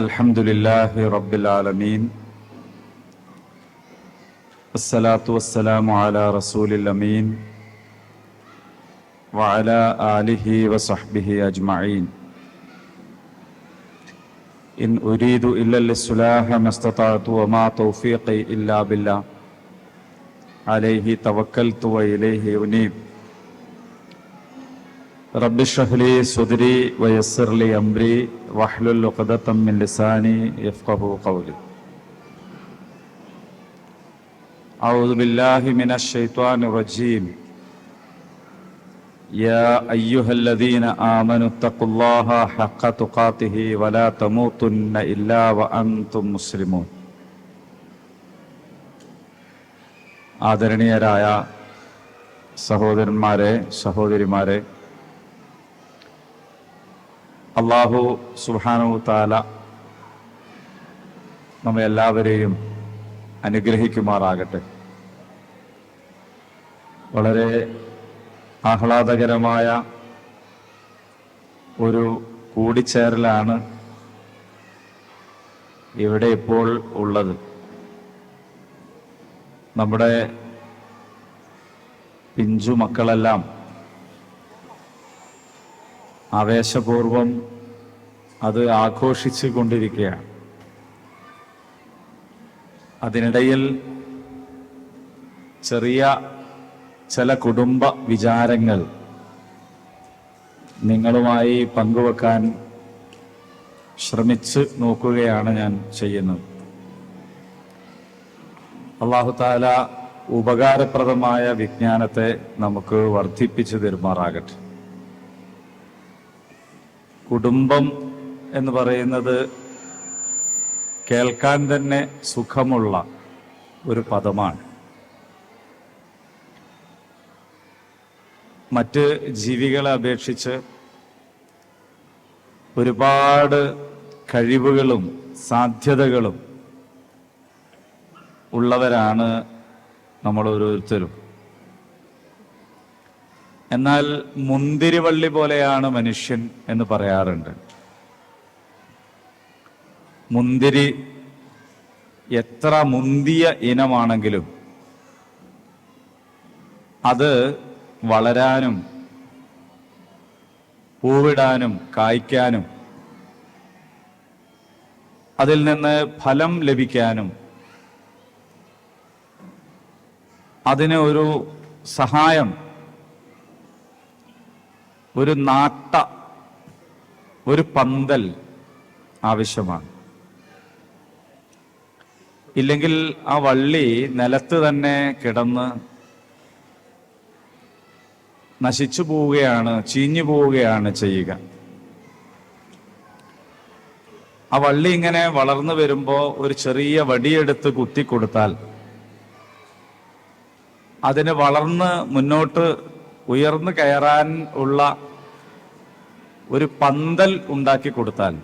الحمد لله رب العالمين والصلاة والسلام على رسول الأمين وعلى آله وصحبه أجمعين إن أريد إلا الإصلاح ما استطعت وما توفيقي إلا بالله عليه توكلت وإليه أنيب رب اشرح لي صدري ويسر لي أمري واحلل عقدة من لساني يفقهوا قولي أعوذ بالله من الشيطان الرجيم يا أيها الذين آمنوا اتقوا الله حق تقاته ولا تموتن إلا وأنتم مسلمون ആദരണീയരായ സഹോദരന്മാരെ സഹോദരിമാരെ, അല്ലാഹു സുബ്ഹാനഹു തആല നമ്മെ എല്ലാവരെയും അനുഗ്രഹിക്കുമാറാകട്ടെ. വളരെ ആഹ്ലാദകരമായ ഒരു കൂടിച്ചേരലാണ് ഇവിടെ ഇപ്പോൾ ഉള്ളത്. നമ്മുടെ പിഞ്ചു മക്കളെല്ലാം ആവേശപൂർവം അത് ആഘോഷിച്ചു കൊണ്ടിരിക്കുകയാണ്. അതിനിടയിൽ ചെറിയ ചില കുടുംബ വിചാരങ്ങൾ നിങ്ങളുമായി പങ്കുവെക്കാൻ ശ്രമിച്ച് നോക്കുകയാണ് ഞാൻ ചെയ്യുന്നത്. അല്ലാഹു തആല ഉപകാരപ്രദമായ വിജ്ഞാനത്തെ നമുക്ക് വർദ്ധിപ്പിച്ചു തരുമാറാകട്ടെ. കുടുംബം എന്ന് പറയുന്നത് കേൾക്കാൻ തന്നെ സുഖമുള്ള ഒരു പദമാണ്. മറ്റ് ജീവികളെ അപേക്ഷിച്ച് ഒരുപാട് കഴിവുകളും സാധ്യതകളും ഉള്ളവരാണ് നമ്മൾ ഓരോരുത്തരും. എന്നാൽ മുന്തിരിവള്ളി പോലെയാണ് മനുഷ്യൻ എന്ന് പറയാറുണ്ട്. മുന്തിരി എത്ര മുന്തിയ ഇനമാണെങ്കിലും അത് വളരാനും പൂവിടാനും കായ്ക്കാനും അതിൽ നിന്ന് ഫലം ലഭിക്കാനും അതിന് ഒരു സഹായം, ഒരു നാട്ട, ഒരു പന്തൽ ആവശ്യമാണ്. ഇല്ലെങ്കിൽ ആ വള്ളി നിലത്ത് തന്നെ കിടന്ന് നശിച്ചു പോവുകയാണ്, ചീഞ്ഞു പോവുകയാണ് ചെയ്യുക. ആ വള്ളി ഇങ്ങനെ വളർന്നു വരുമ്പോൾ ഒരു ചെറിയ വടിയെടുത്ത് കുത്തിക്കൊടുത്താൽ അതിന് വളർന്ന് മുന്നോട്ട് ഉയർന്നു കയറാൻ ഉള്ള ഒരു പന്തൽ ഉണ്ടാക്കി കൊടുത്താൽ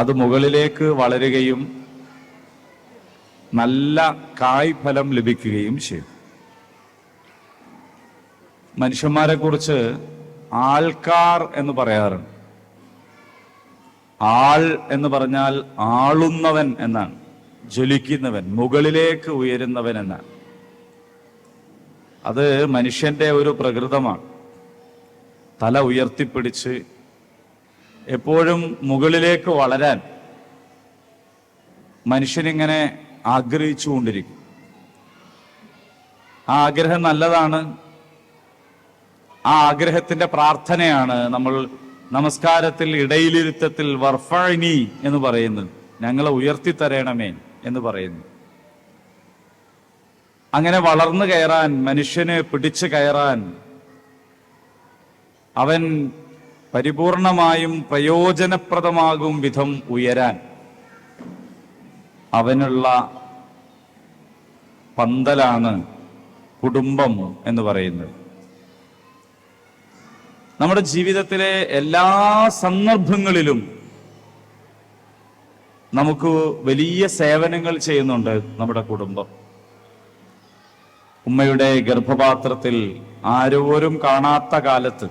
അത് മുകളിലേക്ക് വളരുകയും നല്ല കായ് ഫലം ലഭിക്കുകയും ചെയ്യും. മനുഷ്യന്മാരെ കുറിച്ച് ആൾക്കാർ എന്ന് പറയാറുണ്ട്. ആൾ എന്ന് പറഞ്ഞാൽ ആളുന്നവൻ എന്നാണ്, ജ്വലിക്കുന്നവൻ, മുകളിലേക്ക് ഉയരുന്നവൻ എന്നാണ്. അത് മനുഷ്യന്റെ ഒരു പ്രകൃതമാണ്. തല ഉയർത്തിപ്പിടിച്ച് എപ്പോഴും മുകളിലേക്ക് വളരാൻ മനുഷ്യനിങ്ങനെ ആഗ്രഹിച്ചുകൊണ്ടിരിക്കും. ആ ആഗ്രഹം നല്ലതാണ്. ആ ആഗ്രഹത്തിന്റെ പ്രാർത്ഥനയാണ് നമ്മൾ നമസ്കാരത്തിൽ ഇടയിലിരുത്തത്തിൽ വർഫഅനി എന്ന് പറയുന്നത്. ഞങ്ങളെ ഉയർത്തിത്തരണമേ എന്ന് പറയുന്നു. അങ്ങനെ വളർന്നു കയറാൻ, മനുഷ്യന് പിടിച്ചു കയറാൻ, അവൻ പരിപൂർണമായും പ്രയോജനപ്രദമാകും വിധം ഉയരാൻ അവനുള്ള പന്തലാണ് കുടുംബം എന്ന് പറയുന്നത്. നമ്മുടെ ജീവിതത്തിലെ എല്ലാ സന്ദർഭങ്ങളിലും നമുക്ക് വലിയ സേവനങ്ങൾ ചെയ്യുന്നുണ്ട് നമ്മുടെ കുടുംബം. ഉമ്മയുടെ ഗർഭപാത്രത്തിൽ ആരോരും കാണാത്ത കാലത്ത്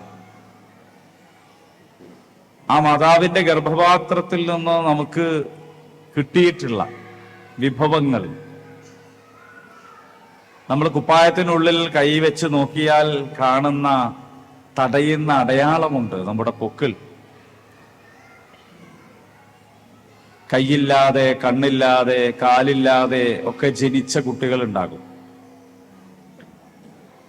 ആ മാതാവിന്റെ ഗർഭപാത്രത്തിൽ നിന്ന് നമുക്ക് കിട്ടിയിട്ടുള്ള വിഭവങ്ങൾ നമ്മൾ കുപ്പായത്തിനുള്ളിൽ കൈവച്ച് നോക്കിയാൽ കാണുന്ന തടയുന്ന അടയാളമുണ്ട്. നമ്മുടെ പൊക്കിൾ കൈയില്ലാതെ, കണ്ണില്ലാതെ, കാലില്ലാതെ ഒക്കെ ജനിച്ച കുട്ടികൾ ഉണ്ടാകും.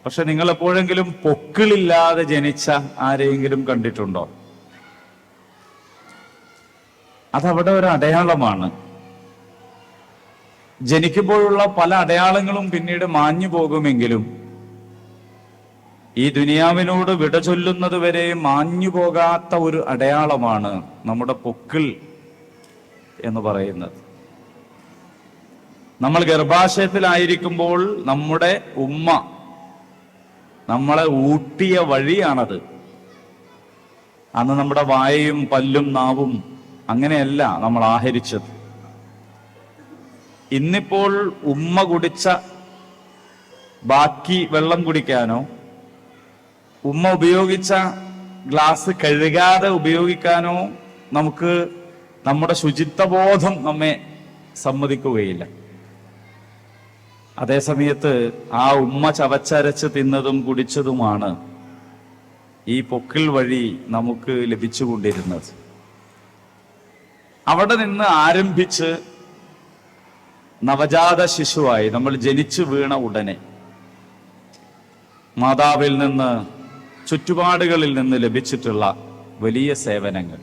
പക്ഷെ നിങ്ങൾ എപ്പോഴെങ്കിലും പൊക്കിളില്ലാതെ ജനിച്ച ആരെയെങ്കിലും കണ്ടിട്ടുണ്ടോ? അതവിടെ ഒരു അടയാളമാണ്. ജനിക്കുമ്പോഴുള്ള പല അടയാളങ്ങളും പിന്നീട് മാഞ്ഞു പോകുമെങ്കിലും ഈ ദുനിയാവിനോട് വിട ചൊല്ലുന്നത് വരെ മാഞ്ഞു പോകാത്ത ഒരു അടയാളമാണ് നമ്മുടെ പൊക്കിൾ എന്ന് പറയുന്നത്. നമ്മൾ ഗർഭാശയത്തിലായിരിക്കുമ്പോൾ നമ്മുടെ ഉമ്മ നമ്മളെ ഊട്ടിയ വഴിയാണത്. അന്ന് നമ്മുടെ വായയും പല്ലും നാവും അങ്ങനെയല്ല നമ്മൾ ആഹരിച്ചത്. ഇന്നിപ്പോൾ ഉമ്മ കുടിച്ച ബാക്കി വെള്ളം കുടിക്കാനോ ഉമ്മ ഉപയോഗിച്ച ഗ്ലാസ് കഴുകാതെ ഉപയോഗിക്കാനോ നമുക്ക് നമ്മുടെ ശുചിത്വബോധം നമ്മെ സമ്മതിക്കുകയില്ല. അതേസമയത്ത് ആ ഉമ്മ ചവച്ചരച്ച് തിന്നതും കുടിച്ചതുമാണ് ഈ പൊക്കിൾ വഴി നമുക്ക് ലഭിച്ചുകൊണ്ടിരുന്നത്. അവിടെ നിന്ന് ആരംഭിച്ച് നവജാത ശിശുവായി നമ്മൾ ജനിച്ചു വീണ ഉടനെ മാതാവിൽ നിന്ന്, ചുറ്റുപാടുകളിൽ നിന്ന് ലഭിച്ചിട്ടുള്ള വലിയ സേവനങ്ങൾ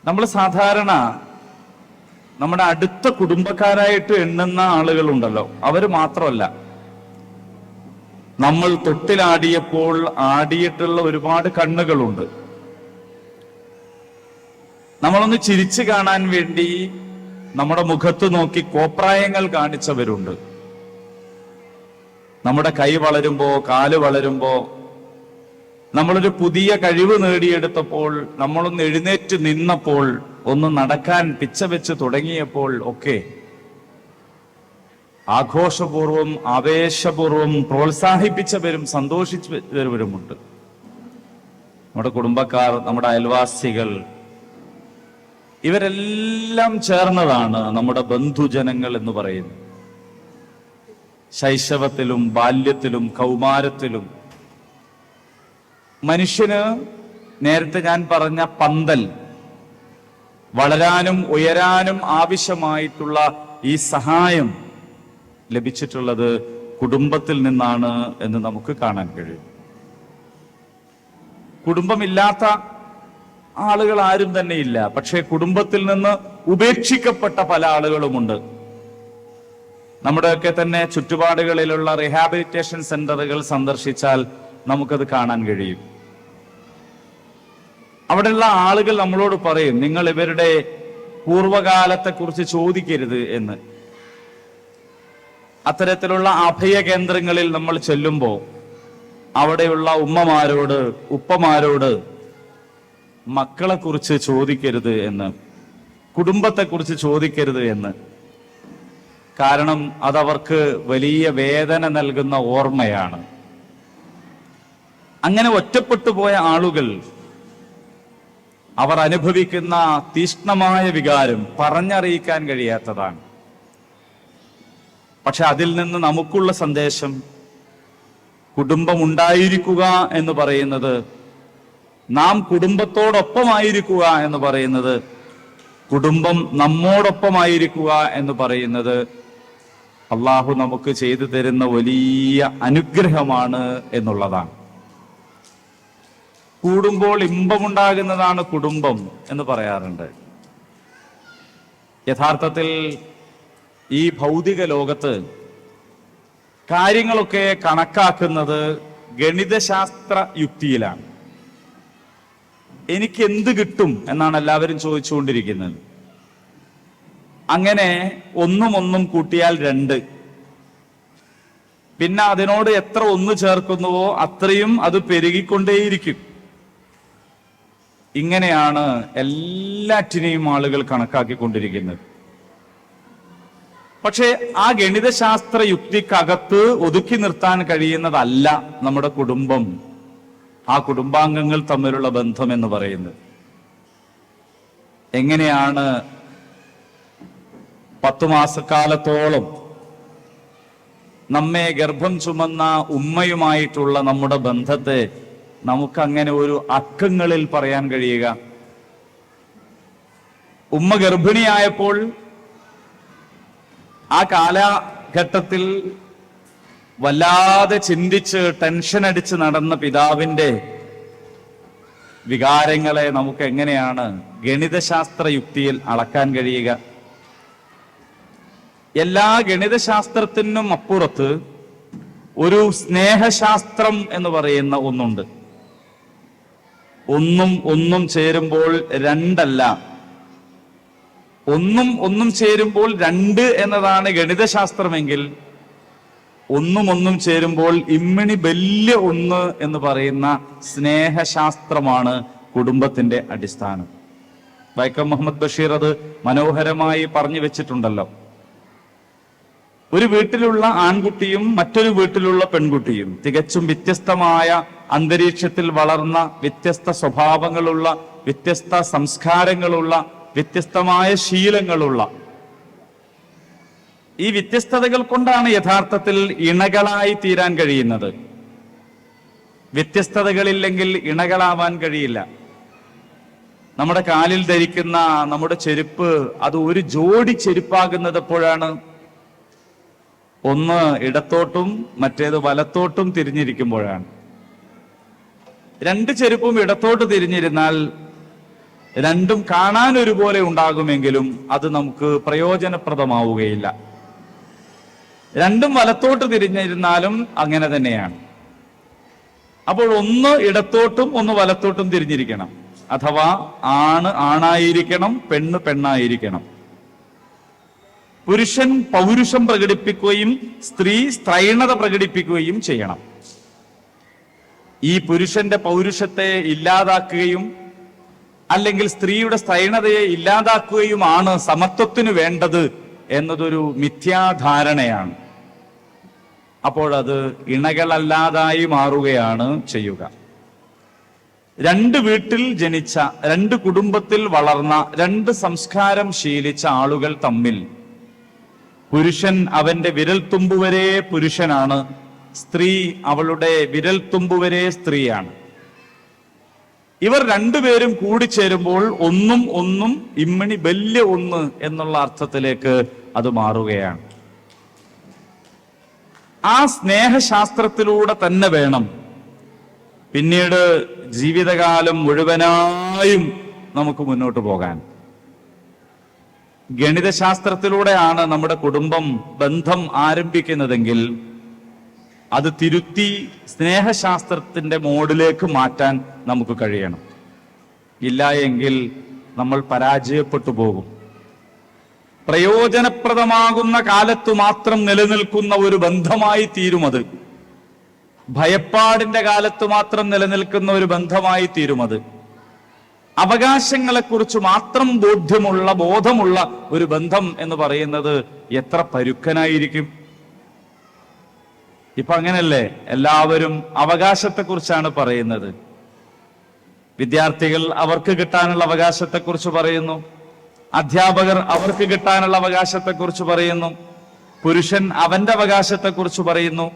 നമ്മൾ സാധാരണ നമ്മുടെ അടുത്ത കുടുംബക്കാരായിട്ട് എണ്ണുന്ന ആളുകളുണ്ടല്ലോ, അവര് മാത്രമല്ല, നമ്മൾ തൊട്ടിലാടിയപ്പോൾ ആടിയിട്ടുള്ള ഒരുപാട് കണ്ണുകളുണ്ട്. നമ്മളൊന്ന് ചിരിച്ചു കാണാൻ വേണ്ടി നമ്മുടെ മുഖത്ത് നോക്കി കോപ്രായങ്ങൾ കാണിച്ചവരുണ്ട്. നമ്മുടെ കൈ വളരുമ്പോ, കാല് വളരുമ്പോ, നമ്മളൊരു പുതിയ കഴിവ് നേടിയെടുത്തപ്പോൾ, നമ്മളൊന്ന് എഴുന്നേറ്റ് നിന്നപ്പോൾ, ഒന്ന് നടക്കാൻ പിച്ച വെച്ച് തുടങ്ങിയപ്പോൾ ഒക്കെ ആഘോഷപൂർവം, ആവേശപൂർവം പ്രോത്സാഹിപ്പിച്ചവരും സന്തോഷിച്ചവരുമുണ്ട്. നമ്മുടെ കുടുംബക്കാർ, നമ്മുടെ അയൽവാസികൾ, ഇവരെല്ലാം ചേർന്നതാണ് നമ്മുടെ ബന്ധുജനങ്ങൾ എന്ന് പറയുന്നത്. ശൈശവത്തിലും ബാല്യത്തിലും കൗമാരത്തിലും മനുഷ്യന് നേരത്തെ ഞാൻ പറഞ്ഞ പന്തൽ വളരാനും ഉയരാനും ആവശ്യമായിട്ടുള്ള ഈ സഹായം ലഭിച്ചിട്ടുള്ളത് കുടുംബത്തിൽ നിന്നാണ് എന്ന് നമുക്ക് കാണാൻ കഴിയും. കുടുംബമില്ലാത്ത ആളുകൾ ആരും തന്നെ ഇല്ല. പക്ഷേ കുടുംബത്തിൽ നിന്ന് ഉപേക്ഷിക്കപ്പെട്ട പല ആളുകളുമുണ്ട്. നമ്മുടെയൊക്കെ തന്നെ ചുറ്റുപാടുകളിലുള്ള റീഹാബിലിറ്റേഷൻ സെന്ററുകൾ സന്ദർശിച്ചാൽ നമുക്കത് കാണാൻ കഴിയും. അവിടെയുള്ള ആളുകൾ നമ്മളോട് പറയും, നിങ്ങൾ ഇവരുടെ പൂർവകാലത്തെ കുറിച്ച് ചോദിക്കരുത് എന്ന്. അത്തരത്തിലുള്ള അഭയ കേന്ദ്രങ്ങളിൽ നമ്മൾ ചെല്ലുമ്പോൾ അവിടെയുള്ള ഉമ്മമാരോട്, ഉപ്പമാരോട് മക്കളെ കുറിച്ച് ചോദിക്കരുത് എന്ന്, കുടുംബത്തെക്കുറിച്ച് ചോദിക്കരുത് എന്ന്. കാരണം അതവർക്ക് വലിയ വേദന നൽകുന്ന ഓർമ്മയാണ്. അങ്ങനെ ഒറ്റപ്പെട്ടു പോയ ആളുകൾ അവർ അനുഭവിക്കുന്ന തീക്ഷ്ണമായ വികാരം പറഞ്ഞറിയിക്കാൻ കഴിയാത്തതാണ്. പക്ഷെ അതിൽ നിന്ന് നമുക്കുള്ള സന്ദേശം, കുടുംബം ഉണ്ടായിരിക്കുക എന്ന് പറയുന്നത്, നാം കുടുംബത്തോടൊപ്പമായിരിക്കുക എന്ന് പറയുന്നത്, കുടുംബം നമ്മോടൊപ്പമായിരിക്കുക എന്ന് പറയുന്നത് അള്ളാഹു നമുക്ക് ചെയ്തു തരുന്ന വലിയ അനുഗ്രഹമാണ് എന്നുള്ളതാണ്. കൂടുമ്പോൾ ഇമ്പമുണ്ടാകുന്നതാണ് കുടുംബം എന്ന് പറയാറുണ്ട്. യഥാർത്ഥത്തിൽ ഈ ഭൗതിക ലോകത്ത് കാര്യങ്ങളൊക്കെ കണക്കാക്കുന്നത് ഗണിതശാസ്ത്ര യുക്തിയിലാണ്. എനിക്ക് എന്ത് കിട്ടും എന്നാണ് എല്ലാവരും ചോദിച്ചുകൊണ്ടിരിക്കുന്നത്. അങ്ങനെ ഒന്നും കൂട്ടിയാൽ 2, പിന്നെ അതിനോട് എത്ര ഒന്ന് ചേർക്കുന്നുവോ അത്രയും അത് പെരുകിക്കൊണ്ടേയിരിക്കും. ഇങ്ങനെയാണ് എല്ലാറ്റിനെയും ആളുകൾ കണക്കാക്കിക്കൊണ്ടിരിക്കുന്നത്. പക്ഷെ ആ ഗണിതശാസ്ത്ര യുക്തിക്കകത്ത് ഒതുക്കി നിർത്താൻ കഴിയുന്നതല്ല നമ്മുടെ കുടുംബം ആ കുടുംബാംഗങ്ങൾ തമ്മിലുള്ള ബന്ധം എന്ന് പറയുന്നത്. എങ്ങനെയാണ് 10 മാസക്കാലത്തോളം നമ്മെ ഗർഭം ചുമന്ന ഉമ്മയുമായിട്ടുള്ള നമ്മുടെ ബന്ധത്തെ നമുക്കങ്ങനെ ഒരു അക്കങ്ങളിൽ പറയാൻ കഴിയുക? ഉമ്മ ഗർഭിണിയായപ്പോൾ ആ കാലഘട്ടത്തിൽ വല്ലാതെ ചിന്തിച്ച് ടെൻഷൻ അടിച്ച് നടന്ന പിതാവിന്റെ വികാരങ്ങളെ നമുക്ക് എങ്ങനെയാണ് ഗണിതശാസ്ത്ര യുക്തിയിൽ അളക്കാൻ കഴിയുക? എല്ലാ ഗണിതശാസ്ത്രത്തിനും അപ്പുറത്ത് ഒരു സ്നേഹശാസ്ത്രം എന്ന് പറയുന്ന ഒന്നുണ്ട്. ഒന്നും ചേരുമ്പോൾ രണ്ടല്ല, ഒന്നും ചേരുമ്പോൾ 2 എന്നതാണ് ഗണിതശാസ്ത്രമെങ്കിൽ ഒന്നും ചേരുമ്പോൾ ഇമ്മിണി വലിയ 1 എന്ന് പറയുന്ന സ്നേഹശാസ്ത്രമാണ് കുടുംബത്തിന്റെ അടിസ്ഥാനം. വൈക്കം മുഹമ്മദ് ബഷീർ അത് മനോഹരമായി പറഞ്ഞു വെച്ചിട്ടുണ്ടല്ലോ. ഒരു വീട്ടിലുള്ള ആൺകുട്ടിയും മറ്റൊരു വീട്ടിലുള്ള പെൺകുട്ടിയും തികച്ചും വ്യത്യസ്തമായ അന്തരീക്ഷത്തിൽ വളർന്ന, വ്യത്യസ്ത സ്വഭാവങ്ങളുള്ള, വ്യത്യസ്ത സംസ്കാരങ്ങളുള്ള, വ്യത്യസ്തമായ ശീലങ്ങളുള്ള ഈ വ്യത്യസ്തതകൾ കൊണ്ടാണ് യഥാർത്ഥത്തിൽ ഇണകളായി തീരാൻ കഴിയുന്നത്. വ്യത്യസ്തതകളില്ലെങ്കിൽ ഇണകളാവാൻ കഴിയില്ല. നമ്മുടെ കാലിൽ ധരിക്കുന്ന നമ്മുടെ ചെരുപ്പ് അത് ഒരു ജോഡി ചെരുപ്പാകുന്നത് എപ്പോഴാണ്? ഒന്ന് ഇടത്തോട്ടും മറ്റേത് വലത്തോട്ടും തിരിഞ്ഞിരിക്കുമ്പോഴാണ്. 2 ചെരുപ്പും ഇടത്തോട്ട് തിരിഞ്ഞിരുന്നാൽ രണ്ടും കാണാൻ ഒരുപോലെ ഉണ്ടാകുമെങ്കിലും അത് നമുക്ക് പ്രയോജനപ്രദമാവുകയില്ല. 2 വലത്തോട്ട് തിരിഞ്ഞിരുന്നാലും അങ്ങനെ തന്നെയാണ്. അപ്പോൾ ഒന്ന് ഇടത്തോട്ടും ഒന്ന് വലത്തോട്ടും തിരിഞ്ഞിരിക്കണം. അഥവാ ആണായിരിക്കണം, പെണ്ണായിരിക്കണം. പുരുഷൻ പൗരുഷം പ്രകടിപ്പിക്കുകയും സ്ത്രീ സ്ത്രൈണത പ്രകടിപ്പിക്കുകയും ചെയ്യണം. ഈ പുരുഷന്റെ പൗരുഷത്തെ ഇല്ലാതാക്കുകയും അല്ലെങ്കിൽ സ്ത്രീയുടെ സ്ത്രൈണതയെ ഇല്ലാതാക്കുകയുമാണ് സമത്വത്തിന് വേണ്ടത് എന്നതൊരു മിഥ്യാധാരണയാണ്. അപ്പോഴത് ഇണകളല്ലാതായി മാറുകയാണ് ചെയ്യുക. 2 വീട്ടിൽ ജനിച്ച, 2 കുടുംബത്തിൽ വളർന്ന, 2 സംസ്കാരം ശീലിച്ച ആളുകൾ തമ്മിൽ പുരുഷൻ അവന്റെ വിരൽത്തുമ്പുവരെ പുരുഷനാണ്, സ്ത്രീ അവളുടെ വിരൽത്തുമ്പുവരെ സ്ത്രീയാണ്. ഇവർ 2 പേരും കൂടിച്ചേരുമ്പോൾ ഒന്നും ഇമ്മിണി വലിയ 1 എന്നുള്ള അർത്ഥത്തിലേക്ക് അത് മാറുകയാണ്. ആ സ്നേഹശാസ്ത്രത്തിലൂടെ തന്നെ വേണം പിന്നീട് ജീവിതകാലം മുഴുവനായും നമുക്ക് മുന്നോട്ട് പോകാൻ. ഗണിതശാസ്ത്രത്തിലൂടെയാണ് നമ്മുടെ കുടുംബം ബന്ധം ആരംഭിക്കുന്നതെങ്കിൽ അത് തിരുത്തി സ്നേഹശാസ്ത്രത്തിന്റെ മോഡിലേക്ക് മാറ്റാൻ നമുക്ക് കഴിയണം. ഇല്ല എങ്കിൽ നമ്മൾ പരാജയപ്പെട്ടു പോകും. പ്രയോജനപ്രദമാകുന്ന കാലത്തു മാത്രം നിലനിൽക്കുന്ന ഒരു ബന്ധമായി തീരുമത്. ഭയപ്പാടിന്റെ കാലത്ത് മാത്രം നിലനിൽക്കുന്ന ഒരു ബന്ധമായി തീരുമത്. അവകാശങ്ങളെക്കുറിച്ച് മാത്രം ബോധമുള്ള ഒരു ബന്ധം എന്ന് പറയുന്നത് എത്ര പരുക്കനായിരിക്കും. ഇപ്പൊ അങ്ങനല്ലേ, എല്ലാവരും അവകാശത്തെക്കുറിച്ചാണ് പറയുന്നത്. വിദ്യാർത്ഥികൾ അവർക്ക് കിട്ടാനുള്ള അവകാശത്തെക്കുറിച്ച് പറയുന്നു, അധ്യാപകർ അവർക്ക് കിട്ടാനുള്ള അവകാശത്തെക്കുറിച്ച് പറയുന്നു, പുരുഷൻ അവന്റെ അവകാശത്തെക്കുറിച്ച് പറയുന്നു,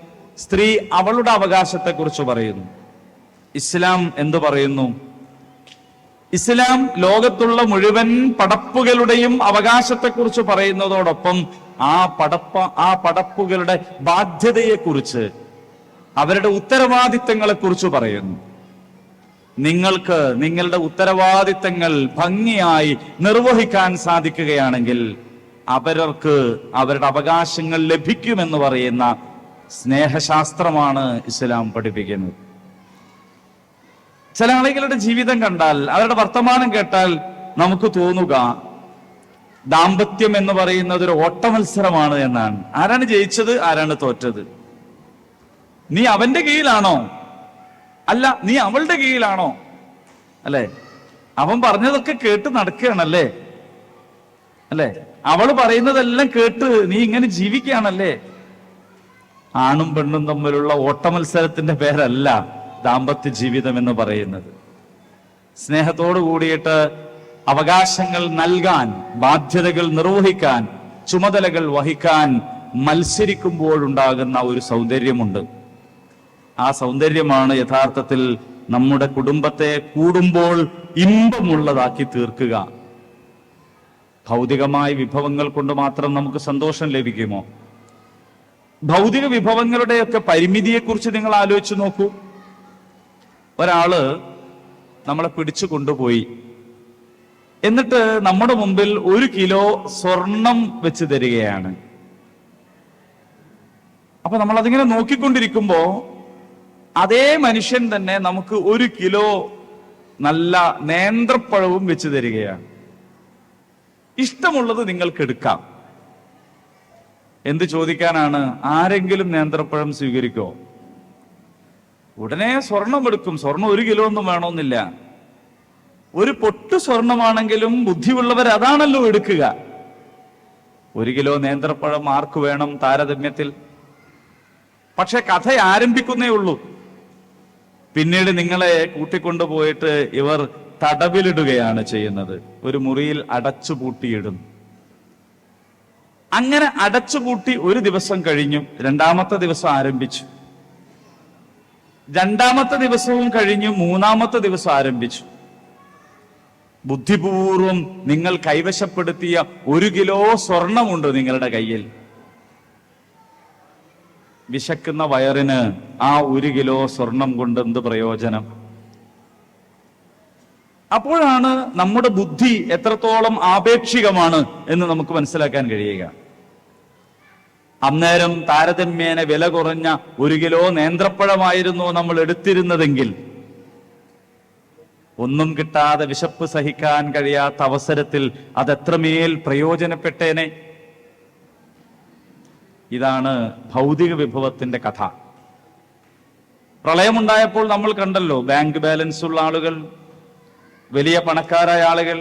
സ്ത്രീ അവളുടെ അവകാശത്തെക്കുറിച്ച് പറയുന്നു. ഇസ്ലാം എന്തു പറയുന്നു? ഇസ്ലാം ലോകത്തുള്ള മുഴുവൻ പടപ്പുകളുടെയും അവകാശത്തെക്കുറിച്ച് പറയുന്നതോടൊപ്പം ആ പടപ്പുകളുടെ ബാധ്യതയെക്കുറിച്ച്, അവരുടെ ഉത്തരവാദിത്തങ്ങളെക്കുറിച്ച് പറയുന്നു. നിങ്ങൾക്ക് നിങ്ങളുടെ ഉത്തരവാദിത്തങ്ങൾ ഭംഗിയായി നിർവഹിക്കാൻ സാധിക്കുകയാണെങ്കിൽ അവർക്ക് അവരുടെ അവകാശങ്ങൾ ലഭിക്കുമെന്ന് പറയുന്ന സ്നേഹശാസ്ത്രമാണ് ഇസ്ലാം പഠിപ്പിക്കുന്നത്. ചില ആളുകളുടെ ജീവിതം കണ്ടാൽ, അവരുടെ വർത്തമാനം കേട്ടാൽ നമുക്ക് തോന്നുക ദാമ്പത്യം എന്ന് പറയുന്നത് ഒരു ഓട്ടമത്സരമാണ് എന്നാണ്. ആരാണ് ജയിച്ചത്, ആരാണ് തോറ്റത്? നീ അവന്റെ കീഴിലാണോ? അല്ല, നീ അവളുടെ കീഴിലാണോ? അല്ലെ, അവൻ പറഞ്ഞതൊക്കെ കേട്ട് നടക്കുകയാണല്ലേ, അല്ലെ, അവള് പറയുന്നതെല്ലാം കേട്ട് നീ ഇങ്ങനെ ജീവിക്കുകയാണല്ലേ. ആണും പെണ്ണും തമ്മിലുള്ള ഓട്ടമത്സരത്തിന്റെ പേരല്ല ദാമ്പത്യ ജീവിതം എന്ന് പറയുന്നത്. സ്നേഹത്തോടു കൂടിയിട്ട് അവകാശങ്ങൾ നൽകാൻ, ബാധ്യതകൾ നിർവഹിക്കാൻ, ചുമതലകൾ വഹിക്കാൻ മത്സരിക്കുമ്പോഴുണ്ടാകുന്ന ഒരു സൗന്ദര്യമുണ്ട്. ആ സൗന്ദര്യമാണ് യഥാർത്ഥത്തിൽ നമ്മുടെ കുടുംബത്തെ കൂടുമ്പോൾ ഇമ്പമുള്ളതാക്കി തീർക്കുക. ഭൗതികമായ വിഭവങ്ങൾ കൊണ്ട് മാത്രം നമുക്ക് സന്തോഷം ലഭിക്കുമോ? ഭൗതിക വിഭവങ്ങളുടെയൊക്കെ പരിമിതിയെക്കുറിച്ച് നിങ്ങൾ ആലോചിച്ച് നോക്കൂ. ഒരാള് നമ്മളെ പിടിച്ചു കൊണ്ടുപോയി, എന്നിട്ട് നമ്മുടെ മുമ്പിൽ 1 കിലോ സ്വർണം വെച്ച് തരികയാണ്. അപ്പൊ നമ്മൾ അതിങ്ങനെ നോക്കിക്കൊണ്ടിരിക്കുമ്പോ അതേ മനുഷ്യൻ തന്നെ നമുക്ക് 1 കിലോ നല്ല നേന്ത്രപ്പഴവും വെച്ച് തരികയാണ്. ഇഷ്ടമുള്ളത് നിങ്ങൾക്ക് എടുക്കാം. എന്ത് ചോദിക്കാനാണ്? ആരെങ്കിലും നേന്ത്രപ്പഴം സ്വീകരിക്കോ? ഉടനെ സ്വർണം എടുക്കും. സ്വർണം 1 കിലോ ഒന്നും വേണമെന്നില്ല. ഒരു പൊട്ടു സ്വർണമാണെങ്കിലും ബുദ്ധിയുള്ളവർ അതാണല്ലോ എടുക്കുക. 1 കിലോ നേന്ത്രപ്പഴം ആർക്ക് വേണം താരതമ്യത്തിൽ? പക്ഷെ കഥ ആരംഭിക്കുന്നേ ഉള്ളൂ. പിന്നീട് നിങ്ങളെ കൂട്ടിക്കൊണ്ടുപോയിട്ട് ഇവർ തടവിലിടുകയാണ് ചെയ്യുന്നത്. ഒരു മുറിയിൽ അടച്ചുപൂട്ടിയിടുന്നു. അങ്ങനെ അടച്ചുപൂട്ടി 1 ദിവസം കഴിഞ്ഞു. 2-ാമത്തെ ദിവസം ആരംഭിച്ചു. 2-ാമത്തെ ദിവസവും കഴിഞ്ഞു. 3-ാമത്തെ ദിവസം ആരംഭിച്ചു. ബുദ്ധിപൂർവം നിങ്ങൾ കൈവശപ്പെടുത്തിയ 1 കിലോ സ്വർണമുണ്ട് നിങ്ങളുടെ കയ്യിൽ. വിശക്കുന്ന വയറിന് ആ 1 കിലോ സ്വർണം കൊണ്ട് എന്ത് പ്രയോജനം? അപ്പോഴാണ് നമ്മുടെ ബുദ്ധി എത്രത്തോളം ആപേക്ഷികമാണ് എന്ന് നമുക്ക് മനസ്സിലാക്കാൻ കഴിയുക. അന്നേരം താരതമ്യേന വില കുറഞ്ഞ 1 കിലോ നേന്ത്രപ്പഴമായിരുന്നു നമ്മൾ എടുത്തിരുന്നതെങ്കിൽ, ഒന്നും കിട്ടാതെ വിശപ്പ് സഹിക്കാൻ കഴിയാത്ത അവസരത്തിൽ അതെത്രമേൽ പ്രയോജനപ്പെട്ടേനെ. ഇതാണ് ഭൗതിക വിഭവത്തിന്റെ കഥ. പ്രളയമുണ്ടായപ്പോൾ നമ്മൾ കണ്ടല്ലോ, ബാങ്ക് ബാലൻസ് ഉള്ള ആളുകൾ, വലിയ പണക്കാരായ ആളുകൾ,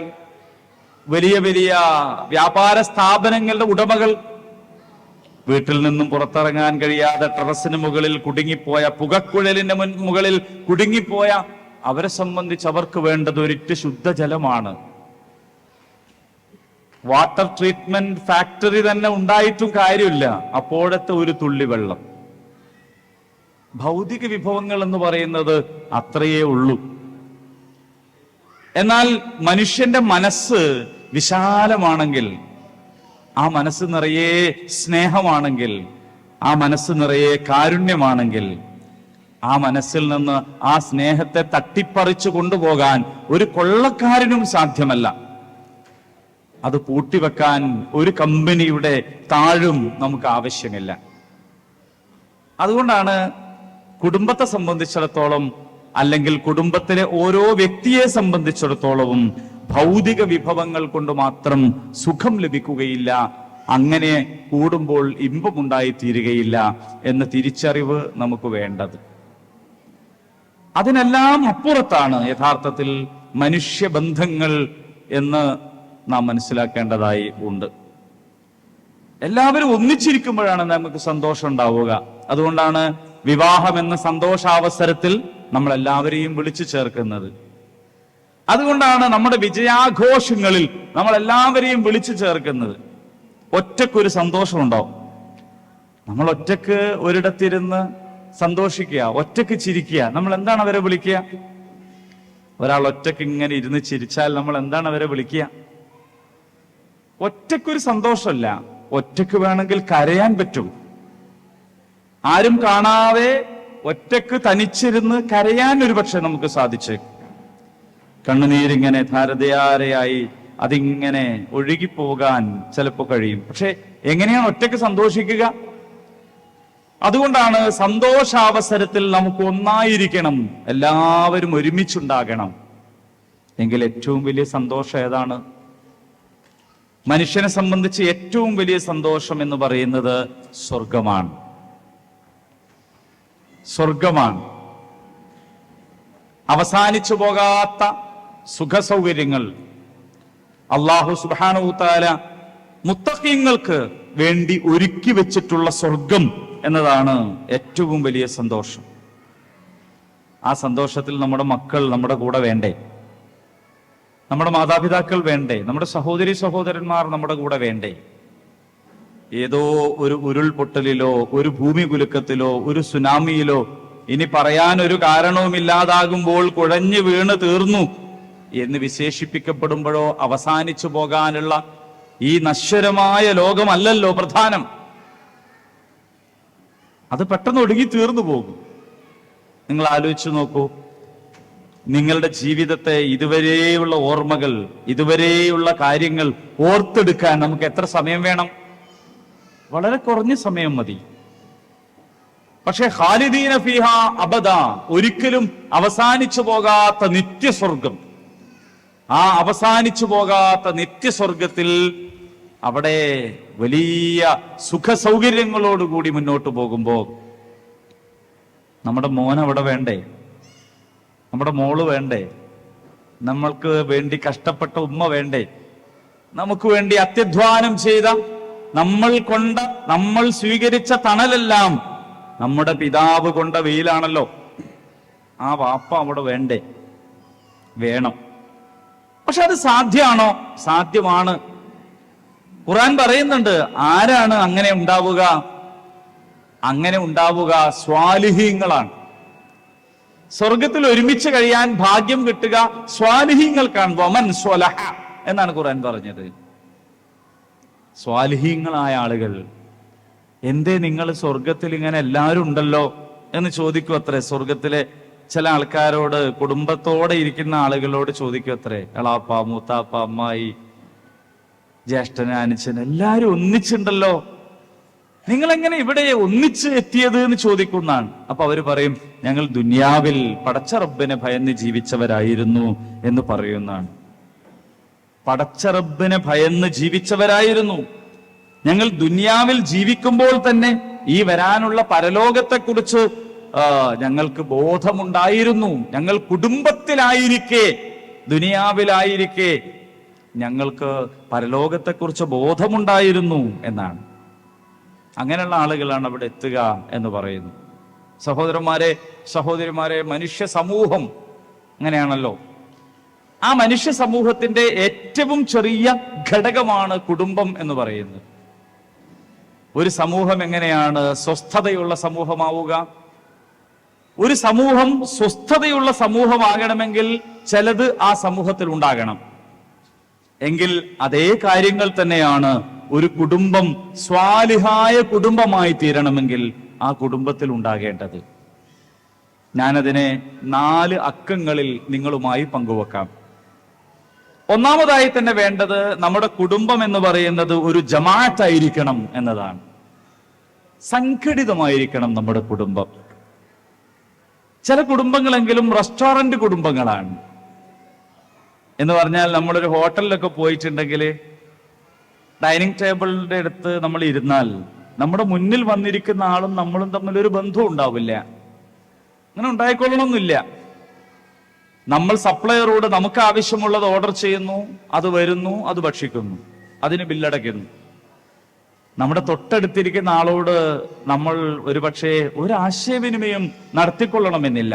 വലിയ വലിയ വ്യാപാര സ്ഥാപനങ്ങളുടെ ഉടമകൾ, വീട്ടിൽ നിന്നും പുറത്തിറങ്ങാൻ കഴിയാതെ ടെറസിന് മുകളിൽ കുടുങ്ങിപ്പോയ, പുകക്കുഴലിന്റെ മുകളിൽ കുടുങ്ങിപ്പോയ അവരെ സംബന്ധിച്ച് അവർക്ക് വേണ്ടത് ഒരിറ്റ് ശുദ്ധജലമാണ്. വാട്ടർ ട്രീറ്റ്മെന്റ് ഫാക്ടറി തന്നെ ഉണ്ടായിട്ടും കാര്യമില്ല, അപ്പോഴത്തെ ഒരു തുള്ളി വെള്ളം. ഭൗതിക വിഭവങ്ങൾ എന്ന് പറയുന്നത് അത്രയേ ഉള്ളൂ. എന്നാൽ മനുഷ്യന്റെ മനസ്സ് വിശാലമാണെങ്കിൽ, ആ മനസ്സ് നിറയെ സ്നേഹമാണെങ്കിൽ, ആ മനസ്സ് നിറയെ കാരുണ്യമാണെങ്കിൽ, ആ മനസ്സിൽ നിന്ന് ആ സ്നേഹത്തെ തട്ടിപ്പറിച്ചു കൊണ്ടുപോകാൻ ഒരു കൊള്ളക്കാരനും സാധ്യമല്ല. അത് പൂട്ടിവെക്കാൻ ഒരു കമ്പനിയുടെ താഴും നമുക്ക് ആവശ്യമില്ല. അതുകൊണ്ടാണ് കുടുംബത്തെ സംബന്ധിച്ചിടത്തോളം, അല്ലെങ്കിൽ കുടുംബത്തിലെ ഓരോ വ്യക്തിയെ സംബന്ധിച്ചിടത്തോളവും ഭൗതിക വിഭവങ്ങൾ കൊണ്ട് മാത്രം സുഖം ലഭിക്കുകയില്ല, അങ്ങനെ കൂടുമ്പോൾ ഇമ്പമുണ്ടായി തീരുകയില്ല എന്ന തിരിച്ചറിവ് നമുക്ക് വേണ്ടത്. അതിനെല്ലാം അപ്പുറത്താണ് യഥാർത്ഥത്തിൽ മനുഷ്യബന്ധങ്ങൾ എന്ന് നാം മനസ്സിലാക്കേണ്ടതായി ഉണ്ട്. എല്ലാവരും ഒന്നിച്ചിരിക്കുമ്പോഴാണ് നമുക്ക് സന്തോഷം ഉണ്ടാവുക. അതുകൊണ്ടാണ് വിവാഹം എന്ന സന്തോഷാവസരത്തിൽ നമ്മൾ എല്ലാവരെയും വിളിച്ചു ചേർക്കുന്നത്. അതുകൊണ്ടാണ് നമ്മുടെ വിജയാഘോഷങ്ങളിൽ നമ്മൾ എല്ലാവരെയും വിളിച്ചു ചേർക്കുന്നത്. ഒറ്റക്കൊരു സന്തോഷമുണ്ടോ? നമ്മൾ ഒറ്റക്ക് ഒരിടത്തിരുന്ന് സന്തോഷിക്കുക, ഒറ്റക്ക് ചിരിക്കുക, നമ്മൾ എന്താണ് അവരെ വിളിക്കുക? ഒരാൾ ഒറ്റക്ക് ഇങ്ങനെ ഇരുന്ന് ചിരിച്ചാൽ നമ്മൾ എന്താണ് അവരെ വിളിക്കുക? ഒറ്റക്കൊരു സന്തോഷമല്ല. ഒറ്റക്ക് വേണമെങ്കിൽ കരയാൻ പറ്റും. ആരും കാണാതെ ഒറ്റക്ക് തനിച്ചിരുന്ന് കരയാൻ ഒരുപക്ഷെ നമുക്ക് സാധിച്ചേക്കും. കണ്ണുനീരിങ്ങനെ ധാരധാരയായി അതിങ്ങനെ ഒഴുകിപ്പോകാൻ ചിലപ്പോൾ കഴിയും. പക്ഷെ എങ്ങനെയാണ് ഒറ്റക്ക് സന്തോഷിക്കുക? അതുകൊണ്ടാണ് സന്തോഷാവസരത്തിൽ നമുക്ക് ഒന്നായിരിക്കണം, എല്ലാവരും ഒരുമിച്ചുണ്ടാകണം. എങ്കിൽ ഏറ്റവും വലിയ സന്തോഷം ഏതാണ്? മനുഷ്യനെ സംബന്ധിച്ച് ഏറ്റവും വലിയ സന്തോഷം എന്ന് പറയുന്നത് സ്വർഗമാണ്. സ്വർഗമാണ്. അവസാനിച്ചു പോകാത്ത സുഖസൗകര്യങ്ങൾ അല്ലാഹു സുബ്ഹാനഹു തആല മുത്തഖീങ്ങൾക്ക് വേണ്ടി ഒരുക്കി വെച്ചിട്ടുള്ള സ്വർഗം എന്നതാണ് ഏറ്റവും വലിയ സന്തോഷം. ആ സന്തോഷത്തിൽ നമ്മുടെ മക്കൾ നമ്മുടെ കൂടെ വേണ്ടേ? നമ്മുടെ മാതാപിതാക്കൾ വേണ്ടേ? നമ്മുടെ സഹോദരി സഹോദരന്മാർ നമ്മുടെ കൂടെ വേണ്ടേ? ഏതോ ഒരു ഉരുൾപൊട്ടലിലോ ഒരു ഭൂമി കുലുക്കത്തിലോ ഒരു സുനാമിയിലോ ഇനി പറയാൻ ഒരു കാരണവുമില്ലാതാകുമ്പോൾ കുഴഞ്ഞു വീണ് തീർന്നു എന്ന് വിശേഷിപ്പിക്കപ്പെടുമ്പോഴോ അവസാനിച്ചു പോകാനുള്ള ഈ നശ്വരമായ ലോകമല്ലല്ലോ പ്രധാനം. അത് പെട്ടെന്ന് ഒടുങ്ങി തീർന്നു പോകും. നിങ്ങൾ ആലോചിച്ചു നോക്കൂ, നിങ്ങളുടെ ജീവിതത്തെ ഇതുവരെയുള്ള ഓർമ്മകൾ, ഇതുവരെയുള്ള കാര്യങ്ങൾ ഓർത്തെടുക്കാൻ നമുക്ക് എത്ര സമയം വേണം? വളരെ കുറഞ്ഞ സമയം മതി. പക്ഷെ ഖാലിദീന ഫീഹ അബദ, ഒരിക്കലും അവസാനിച്ചു പോകാത്ത നിത്യസ്വർഗം. ആ അവസാനിച്ചു പോകാത്ത നിത്യസ്വർഗത്തിൽ അവിടെ വലിയ സുഖ സൗകര്യങ്ങളോടുകൂടി മുന്നോട്ട് പോകുമ്പോൾ നമ്മുടെ മോൻ അവിടെ വേണ്ടേ? നമ്മുടെ മോള് വേണ്ടേ? നമ്മൾക്ക് വേണ്ടി കഷ്ടപ്പെട്ട ഉമ്മ വേണ്ടേ? നമുക്ക് വേണ്ടി അത്യധ്വാനം ചെയ്ത, നമ്മൾ സ്വീകരിച്ച തണലെല്ലാം നമ്മുടെ പിതാവ് കൊണ്ട വെയിലാണല്ലോ. ആ വാപ്പ അവിടെ വേണ്ടേ? വേണം. പക്ഷെ അത് സാധ്യമാണോ? സാധ്യമാണ്. ഖുർആൻ പറയുന്നുണ്ട്, ആരാണ് അങ്ങനെ ഉണ്ടാവുക? അങ്ങനെ ഉണ്ടാവുക സ്വാലിഹീങ്ങളാണ്. സ്വർഗത്തിൽ ഒരുമിച്ച് കഴിയാൻ ഭാഗ്യം കിട്ടുക സ്വാലിഹീങ്ങൾക്കാണ്. വമൻ സ്വലഹ എന്നാണ് ഖുർആൻ പറഞ്ഞത്. സ്വാലിഹീങ്ങളായ ആളുകൾ. എന്തേ നിങ്ങൾ സ്വർഗത്തിൽ ഇങ്ങനെ എല്ലാവരും ഉണ്ടല്ലോ എന്ന് ചോദിക്കൂ അത്രേ. സ്വർഗത്തിലെ ചില ആൾക്കാരോട്, കുടുംബത്തോടെ ഇരിക്കുന്ന ആളുകളോട് ചോദിക്കൂ അത്രേ. എളാപ്പ, മൂത്താപ്പ, അമ്മായി, ജ്യേഷ്ഠന്, അനുജന് എല്ലാവരും ഒന്നിച്ചുണ്ടല്ലോ, നിങ്ങളെങ്ങനെ ഇവിടെ ഒന്നിച്ച് എത്തിയത് എന്ന് ചോദിക്കുന്നതാണ്. അപ്പൊ അവര് പറയും, ഞങ്ങൾ ദുനിയാവിൽ പടച്ച റബ്ബിനെ ഭയന്ന് ജീവിച്ചവരായിരുന്നു എന്ന് പറയുന്നതാണ്. പടച്ച റബ്ബിനെ ഭയന്ന് ജീവിച്ചവരായിരുന്നു ഞങ്ങൾ. ദുനിയാവിൽ ജീവിക്കുമ്പോൾ തന്നെ ഈ വരാനുള്ള പരലോകത്തെക്കുറിച്ച് ഞങ്ങൾക്ക് ബോധമുണ്ടായിരുന്നു. ഞങ്ങൾ കുടുംബത്തിലായിരിക്കെ, ദുനിയാവിലായിരിക്കെ ഞങ്ങൾക്ക് പരലോകത്തെക്കുറിച്ച് ബോധമുണ്ടായിരുന്നു എന്നാണ്. അങ്ങനെയുള്ള ആളുകളാണ് അവിടെ എത്തുക എന്ന് പറയുന്നു. സഹോദരന്മാരെ, സഹോദരിമാരെ, മനുഷ്യ സമൂഹം അങ്ങനെയാണല്ലോ. ആ മനുഷ്യ സമൂഹത്തിന്റെ ഏറ്റവും ചെറിയ ഘടകമാണ് കുടുംബം എന്ന് പറയുന്നത്. ഒരു സമൂഹം എങ്ങനെയാണ് സ്വസ്ഥതയുള്ള സമൂഹമാവുക? ഒരു സമൂഹം സ്വസ്ഥതയുള്ള സമൂഹമാകണമെങ്കിൽ ചിലത് ആ സമൂഹത്തിൽ ഉണ്ടാകണം. എങ്കിൽ അതേ കാര്യങ്ങൾ തന്നെയാണ് ഒരു കുടുംബം സ്വാലിഹായ കുടുംബമായി തീരണമെങ്കിൽ ആ കുടുംബത്തിൽ ഉണ്ടാകേണ്ടത്. ഞാനതിനെ 4 അക്കങ്ങളിൽ നിങ്ങളുമായി പങ്കുവെക്കാം. ഒന്നാമതായി തന്നെ വേണ്ടത്, നമ്മുടെ കുടുംബം എന്ന് പറയുന്നത് ഒരു ജമാഅത്തായിരിക്കണം എന്നതാണ്. സംഘടിതമായിരിക്കണം നമ്മുടെ കുടുംബം. ചില കുടുംബങ്ങളെങ്കിലും റെസ്റ്റോറന്റ് കുടുംബങ്ങളാണ്. എന്ന് പറഞ്ഞാൽ നമ്മളൊരു ഹോട്ടലിലൊക്കെ പോയിട്ടുണ്ടെങ്കിൽ ഡൈനിങ് ടേബിളിന്റെ അടുത്ത് നമ്മൾ ഇരുന്നാൽ നമ്മുടെ മുന്നിൽ വന്നിരിക്കുന്ന ആളും നമ്മളും തമ്മിൽ ഒരു ബന്ധവും ഉണ്ടാവില്ല. അങ്ങനെ ഉണ്ടായിക്കൊള്ളണമെന്നില്ല. നമ്മൾ സപ്ലയറോട് നമുക്ക് ആവശ്യമുള്ളത് ഓർഡർ ചെയ്യുന്നു, അത് വരുന്നു, അത് ഭക്ഷിക്കുന്നു, അതിന് ബില്ലടയ്ക്കുന്നു. നമ്മുടെ തൊട്ടടുത്തിരിക്കുന്ന ആളോട് നമ്മൾ ഒരുപക്ഷെ ഒരു ആശയവിനിമയം നടത്തിക്കൊള്ളണമെന്നില്ല.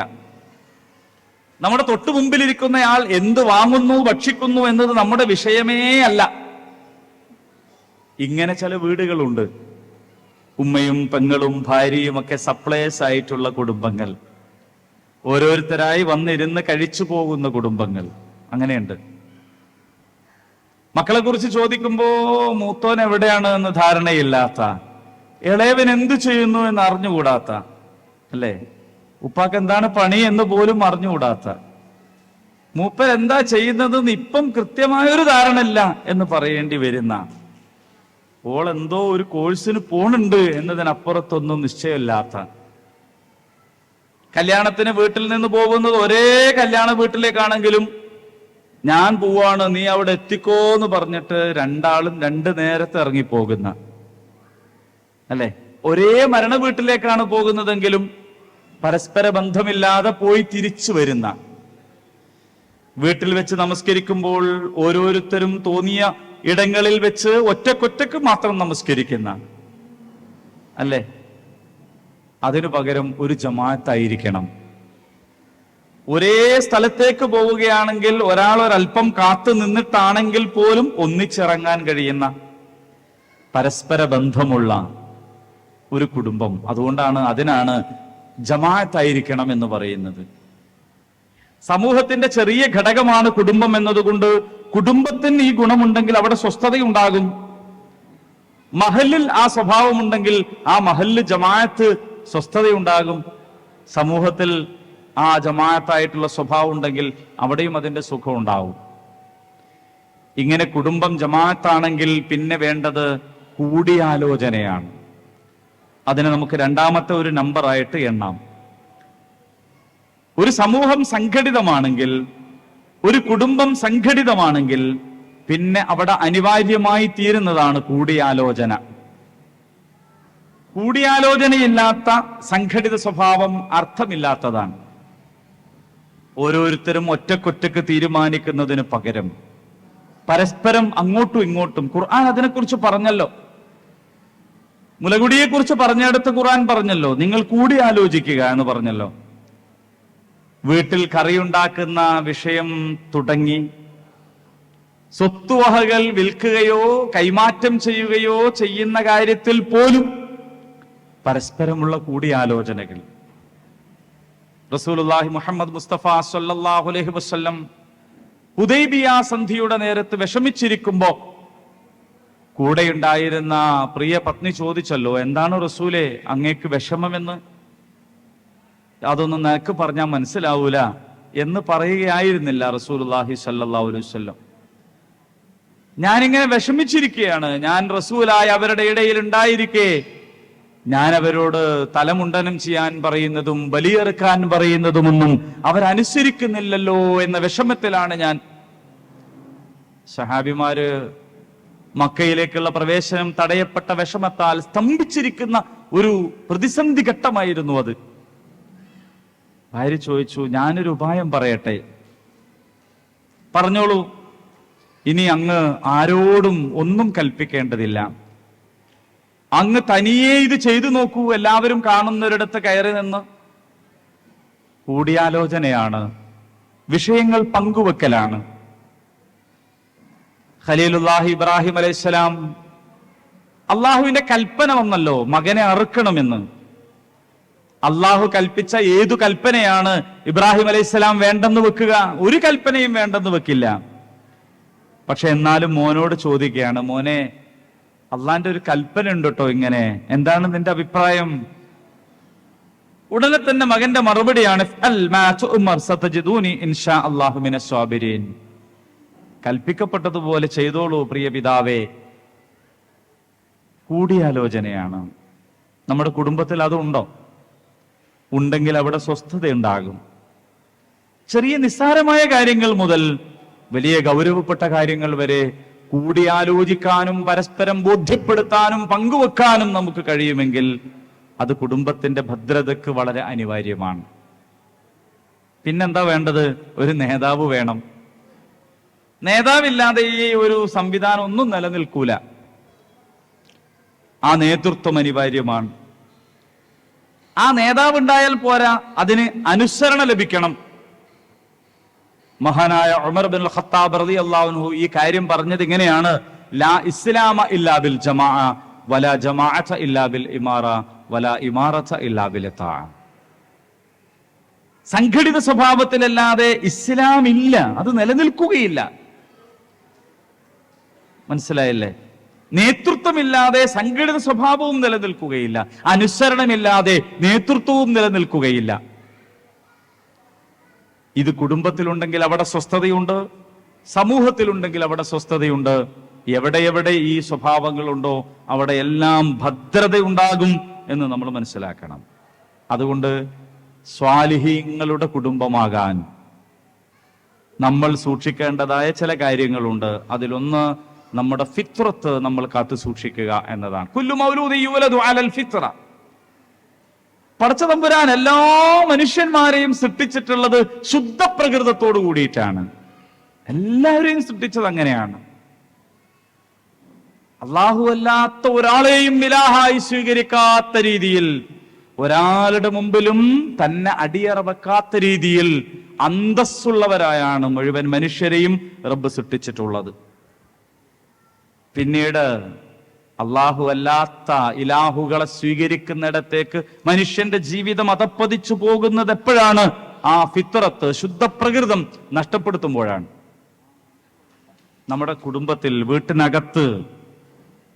നമ്മുടെ തൊട്ടു മുമ്പിലിരിക്കുന്നയാൾ എന്ത് വാങ്ങുന്നു, ഭക്ഷിക്കുന്നു എന്നത് നമ്മുടെ വിഷയമേ അല്ല. ഇങ്ങനെ ചില വീടുകളുണ്ട്. ഉമ്മയും പെങ്ങളും ഭാര്യയും ഒക്കെ സപ്ലയേഴ്സ് ആയിട്ടുള്ള കുടുംബങ്ങൾ, ഓരോരുത്തരായി വന്നിരുന്ന് കഴിച്ചു പോകുന്ന കുടുംബങ്ങൾ അങ്ങനെയുണ്ട്. മക്കളെ കുറിച്ച് ചോദിക്കുമ്പോ മൂത്തോൻ എവിടെയാണ് എന്ന് ധാരണയില്ലാത്ത, ഇളയവൻ എന്തു ചെയ്യുന്നു എന്ന് അറിഞ്ഞുകൂടാത്ത, അല്ലേ, ഉപ്പാക്ക് എന്താണ് പണി എന്ന് പോലും അറിഞ്ഞുകൂടാത്ത, മൂപ്പൻ എന്താ ചെയ്യുന്നതെന്ന് ഇപ്പം കൃത്യമായൊരു ധാരണയില്ല എന്ന് പറയേണ്ടി വരുന്ന, ഓൾ എന്തോ ഒരു കോഴ്സിന് പോണുണ്ട് എന്നതിനപ്പുറത്തൊന്നും നിശ്ചയമില്ലാത്ത, കല്യാണത്തിന് വീട്ടിൽ നിന്ന് പോകുന്നത് ഒരേ കല്യാണ വീട്ടിലേക്കാണെങ്കിലും ഞാൻ പോവാണ്, നീ അവിടെ എത്തിക്കോ എന്ന് പറഞ്ഞിട്ട് രണ്ടാളും 2 നേരത്തെ ഇറങ്ങിപ്പോകുന്ന, അല്ലെ, ഒരേ മരണ വീട്ടിലേക്കാണ് പോകുന്നതെങ്കിലും പരസ്പര ബന്ധമില്ലാതെ പോയി തിരിച്ചു വരുന്ന, വീട്ടിൽ വെച്ച് നമസ്കരിക്കുമ്പോൾ ഓരോരുത്തരും തോന്നിയ ഇടങ്ങളിൽ വെച്ച് ഒറ്റക്കൊറ്റക്ക് മാത്രം നമസ്കരിക്കുന്ന, അല്ലേ, അതിനു പകരം ഒരു ജമാഅത്തായിരിക്കണം. ഒരേ സ്ഥലത്തേക്ക് പോവുകയാണെങ്കിൽ ഒരാൾ ഒരല്പം കാത്തു നിന്നിട്ടാണെങ്കിൽ പോലും ഒന്നിച്ചിറങ്ങാൻ കഴിയുന്ന പരസ്പര ബന്ധമുള്ള ഒരു കുടുംബം. അതിനാണ് ജമാഅത്തായിരിക്കണം എന്ന് പറയുന്നത്. സമൂഹത്തിന്റെ ചെറിയ ഘടകമാണ് കുടുംബം എന്നതുകൊണ്ട് കുടുംബത്തിന് ഈ ഗുണമുണ്ടെങ്കിൽ അവിടെ സ്വസ്ഥതയുണ്ടാകും. മഹല്ലിൽ ആ സ്വഭാവമുണ്ടെങ്കിൽ ആ മഹല്ല് ജമാഅത്ത് സ്വസ്ഥതയുണ്ടാകും. സമൂഹത്തിൽ ആ ജമാഅത്തായിട്ടുള്ള സ്വഭാവം ഉണ്ടെങ്കിൽ അവിടെയും അതിന്റെ സുഖം ഉണ്ടാവും. ഇങ്ങനെ കുടുംബം ജമാഅത്താണെങ്കിൽ പിന്നെ വേണ്ടത് കൂടിയാലോചനയാണ്. അതിനെ നമുക്ക് രണ്ടാമത്തെ ഒരു നമ്പറായിട്ട് എണ്ണാം. ഒരു സമൂഹം സംഘടിതമാണെങ്കിൽ, ഒരു കുടുംബം സംഘടിതമാണെങ്കിൽ പിന്നെ അവിടെ അനിവാര്യമായി തീരുന്നതാണ് കൂടിയാലോചന. കൂടിയാലോചനയില്ലാത്ത സംഘടിത സ്വഭാവം അർത്ഥമില്ലാത്തതാണ്. ഓരോരുത്തരും ഒറ്റക്കൊറ്റക്ക് തീരുമാനിക്കുന്നതിന് പകരം പരസ്പരം അങ്ങോട്ടും ഇങ്ങോട്ടും, ഖുർആൻ അതിനെക്കുറിച്ച് പറഞ്ഞല്ലോ. മുലകുടിയെ കുറിച്ച് പറഞ്ഞെടുത്ത് ഖുർആൻ പറഞ്ഞല്ലോ, നിങ്ങൾ കൂടി ആലോചിക്കുക എന്ന് പറഞ്ഞല്ലോ. വീട്ടിൽ കറിയുണ്ടാക്കുന്ന വിഷയം തുടങ്ങി സ്വത്തുവകകൾ വിൽക്കുകയോ കൈമാറ്റം ചെയ്യുകയോ ചെയ്യുന്ന കാര്യത്തിൽ പോലും പരസ്പരമുള്ള കൂടിയാലോചനകൾ. റസൂലുള്ളാഹി മുഹമ്മദ് മുസ്തഫ സ്വല്ലല്ലാഹു അലൈഹി വസല്ലം ഹുദൈബിയ സന്ധിയുടെ നേരത്ത് വിഷമിച്ചിരിക്കുമ്പോ കൂടെയുണ്ടായിരുന്ന പ്രിയ പത്നി ചോദിച്ചല്ലോ, എന്താണ് റസൂലേ അങ്ങേക്ക് വിഷമമെന്ന്? അതൊന്നും നിനക്ക് പറഞ്ഞാൽ മനസ്സിലാവൂല എന്ന് പറയുകയായിരുന്നില്ല റസൂലുള്ളാഹി സ്വല്ലല്ലാഹു അലൈഹി വസല്ലം. ഞാനിങ്ങനെ വിഷമിച്ചിരിക്കുകയാണ്, ഞാൻ റസൂലായി അവരുടെ ഇടയിൽ ഉണ്ടായിരിക്കെ ഞാൻ അവരോട് തലമുണ്ടനം ചെയ്യാൻ പറയുന്നതും ബലിയെറുക്കാൻ പറയുന്നതുമൊന്നും അവരനുസരിക്കുന്നില്ലല്ലോ എന്ന വിഷമത്തിലാണ് ഞാൻ. സഹാബിമാര് മക്കയിലേക്കുള്ള പ്രവേശനം തടയപ്പെട്ട വിഷമത്താൽ സ്തംഭിച്ചിരിക്കുന്ന ഒരു പ്രതിസന്ധി ഘട്ടമായിരുന്നു അത്. ഭാര്യ ചോദിച്ചു, ഞാനൊരു ഉപായം പറയട്ടെ? പറഞ്ഞോളൂ. ഇനി അങ്ങ് ആരോടും ഒന്നും കൽപ്പിക്കേണ്ടതില്ല, അങ്ങ് തനിയെ ഇത് ചെയ്തു നോക്കൂ, എല്ലാവരും കാണുന്നൊരിടത്ത് കയറി നിന്ന്. കൂടിയാലോചനയാണ്, വിഷയങ്ങൾ പങ്കുവെക്കലാണ്. ഖലീലുല്ലാഹി ഇബ്രാഹിം അലൈഹിസ്സലാം, അള്ളാഹുവിന്റെ കൽപ്പന വന്നല്ലോ മകനെ അറുക്കണമെന്ന്. അള്ളാഹു കൽപ്പിച്ച ഏതു കൽപ്പനയാണ് ഇബ്രാഹിം അലൈഹിസ്സലാം വേണ്ടെന്ന് വെക്കുക? ഒരു കൽപ്പനയും വേണ്ടെന്ന് വെക്കില്ല. പക്ഷെ എന്നാലും മോനോട് ചോദിക്കുകയാണ്, മോനെ അള്ളാന്റെ ഒരു കൽപ്പന ഉണ്ട് കേട്ടോ, ഇങ്ങനെ എന്താണ് നിന്റെ അഭിപ്രായം? ഉടനെ തന്നെ മകന്റെ മറുപടിയാണ്, കൽപ്പിക്കപ്പെട്ടതുപോലെ ചെയ്തോളൂ പ്രിയ പിതാവേ. കൂടിയാലോചനയാണ്. നമ്മുടെ കുടുംബത്തിൽ അതുണ്ടോ? ഉണ്ടെങ്കിൽ അവിടെ സ്വസ്ഥതയുണ്ടാകും. ചെറിയ നിസ്സാരമായ കാര്യങ്ങൾ മുതൽ വലിയ ഗൗരവപ്പെട്ട കാര്യങ്ങൾ വരെ കൂടിയാലോചിക്കാനും പരസ്പരം ബോധ്യപ്പെടുത്താനും പങ്കുവെക്കാനും നമുക്ക് കഴിയുമെങ്കിൽ അത് കുടുംബത്തിന്റെ ഭദ്രതയ്ക്ക് വളരെ അനിവാര്യമാണ്. പിന്നെന്താ വേണ്ടത്? ഒരു നേതാവ് വേണം. നേതാവില്ലാതെ ഈ ഒരു സംവിധാനം ഒന്നും നിലനിൽക്കൂല. ആ നേതൃത്വം അനിവാര്യമാണ്. ആ നേതാവ് ഉണ്ടായാൽ പോരാ, അതിന് അനുസരണ ലഭിക്കണം. മഹാനായ ഉമർ ബിൻ ഖത്താബ് റളിയല്ലാഹു അൻഹു ഈ കാര്യം പറഞ്ഞത് ഇങ്ങനെയാണ്, ലാ ഇസ്ലാമ ഇല്ലാ ബിൽ ജമാഅ വലാ ജമാഅത ഇല്ലാ ബിൽ ഇമാറ വലാ ഇമാറത ഇല്ലാ ബിൽ ഇതാഅ. സംഘടിത സ്വഭാവത്തിലല്ലാതെ ഇസ്ലാം ഇല്ല, അത് നിലനിൽക്കുകയില്ല. മനസ്സിലായല്ലേ? നേതൃത്വമില്ലാതെ സംഘടിത സ്വഭാവവും നിലനിൽക്കുകയില്ല, അനുസരണമില്ലാതെ നേതൃത്വവും നിലനിൽക്കുകയില്ല. ഇത് കുടുംബത്തിലുണ്ടെങ്കിൽ അവിടെ സ്വസ്ഥതയുണ്ട്, സമൂഹത്തിലുണ്ടെങ്കിൽ അവിടെ സ്വസ്ഥതയുണ്ട്. എവിടെ ഈ സ്വഭാവങ്ങളുണ്ടോ അവിടെ എല്ലാം ഭദ്രതയുണ്ടാകും എന്ന് നമ്മൾ മനസ്സിലാക്കണം. അതുകൊണ്ട് സ്വാലിഹീങ്ങളുടെ കുടുംബമാകാൻ നമ്മൾ സൂക്ഷിക്കേണ്ടതായ ചില കാര്യങ്ങളുണ്ട്. അതിലൊന്ന് നമ്മുടെ ഫിത്രത്ത് നമ്മൾ കാത്തു സൂക്ഷിക്കുക എന്നതാണ്. കുല്ലു മൗലൂദി യുവലദു അലൽ ഫിത്ര. പടച്ചതമ്പുരാൻ എല്ലാ മനുഷ്യന്മാരെയും സൃഷ്ടിച്ചിട്ടുള്ളത് ശുദ്ധ പ്രകൃതത്തോട് കൂടിയിട്ടാണ്. എല്ലാവരെയും സൃഷ്ടിച്ചത് അങ്ങനെയാണ്. അല്ലാഹു അല്ലാത്ത ഒരാളെയും ഇലാഹായി സ്വീകരിക്കാത്ത രീതിയിൽ ഒരാളുടെ മുമ്പിലും തന്നെ അടിയറ വെക്കാത്ത രീതിയിൽ അന്തസ്സുള്ളവരായാണ് മുഴുവൻ മനുഷ്യരെയും റബ്ബ് സൃഷ്ടിച്ചിട്ടുള്ളത്. പിന്നീട് അള്ളാഹു അല്ലാത്ത ഇലാഹുകളെ സ്വീകരിക്കുന്നിടത്തേക്ക് മനുഷ്യന്റെ ജീവിതം അധപ്പതിച്ചു പോകുന്നത് എപ്പോഴാണ്? ആ ഫിത്രത്ത്, ശുദ്ധപ്രകൃതം നഷ്ടപ്പെടുത്തുമ്പോഴാണ്. നമ്മുടെ കുടുംബത്തിൽ, വീട്ടിനകത്ത്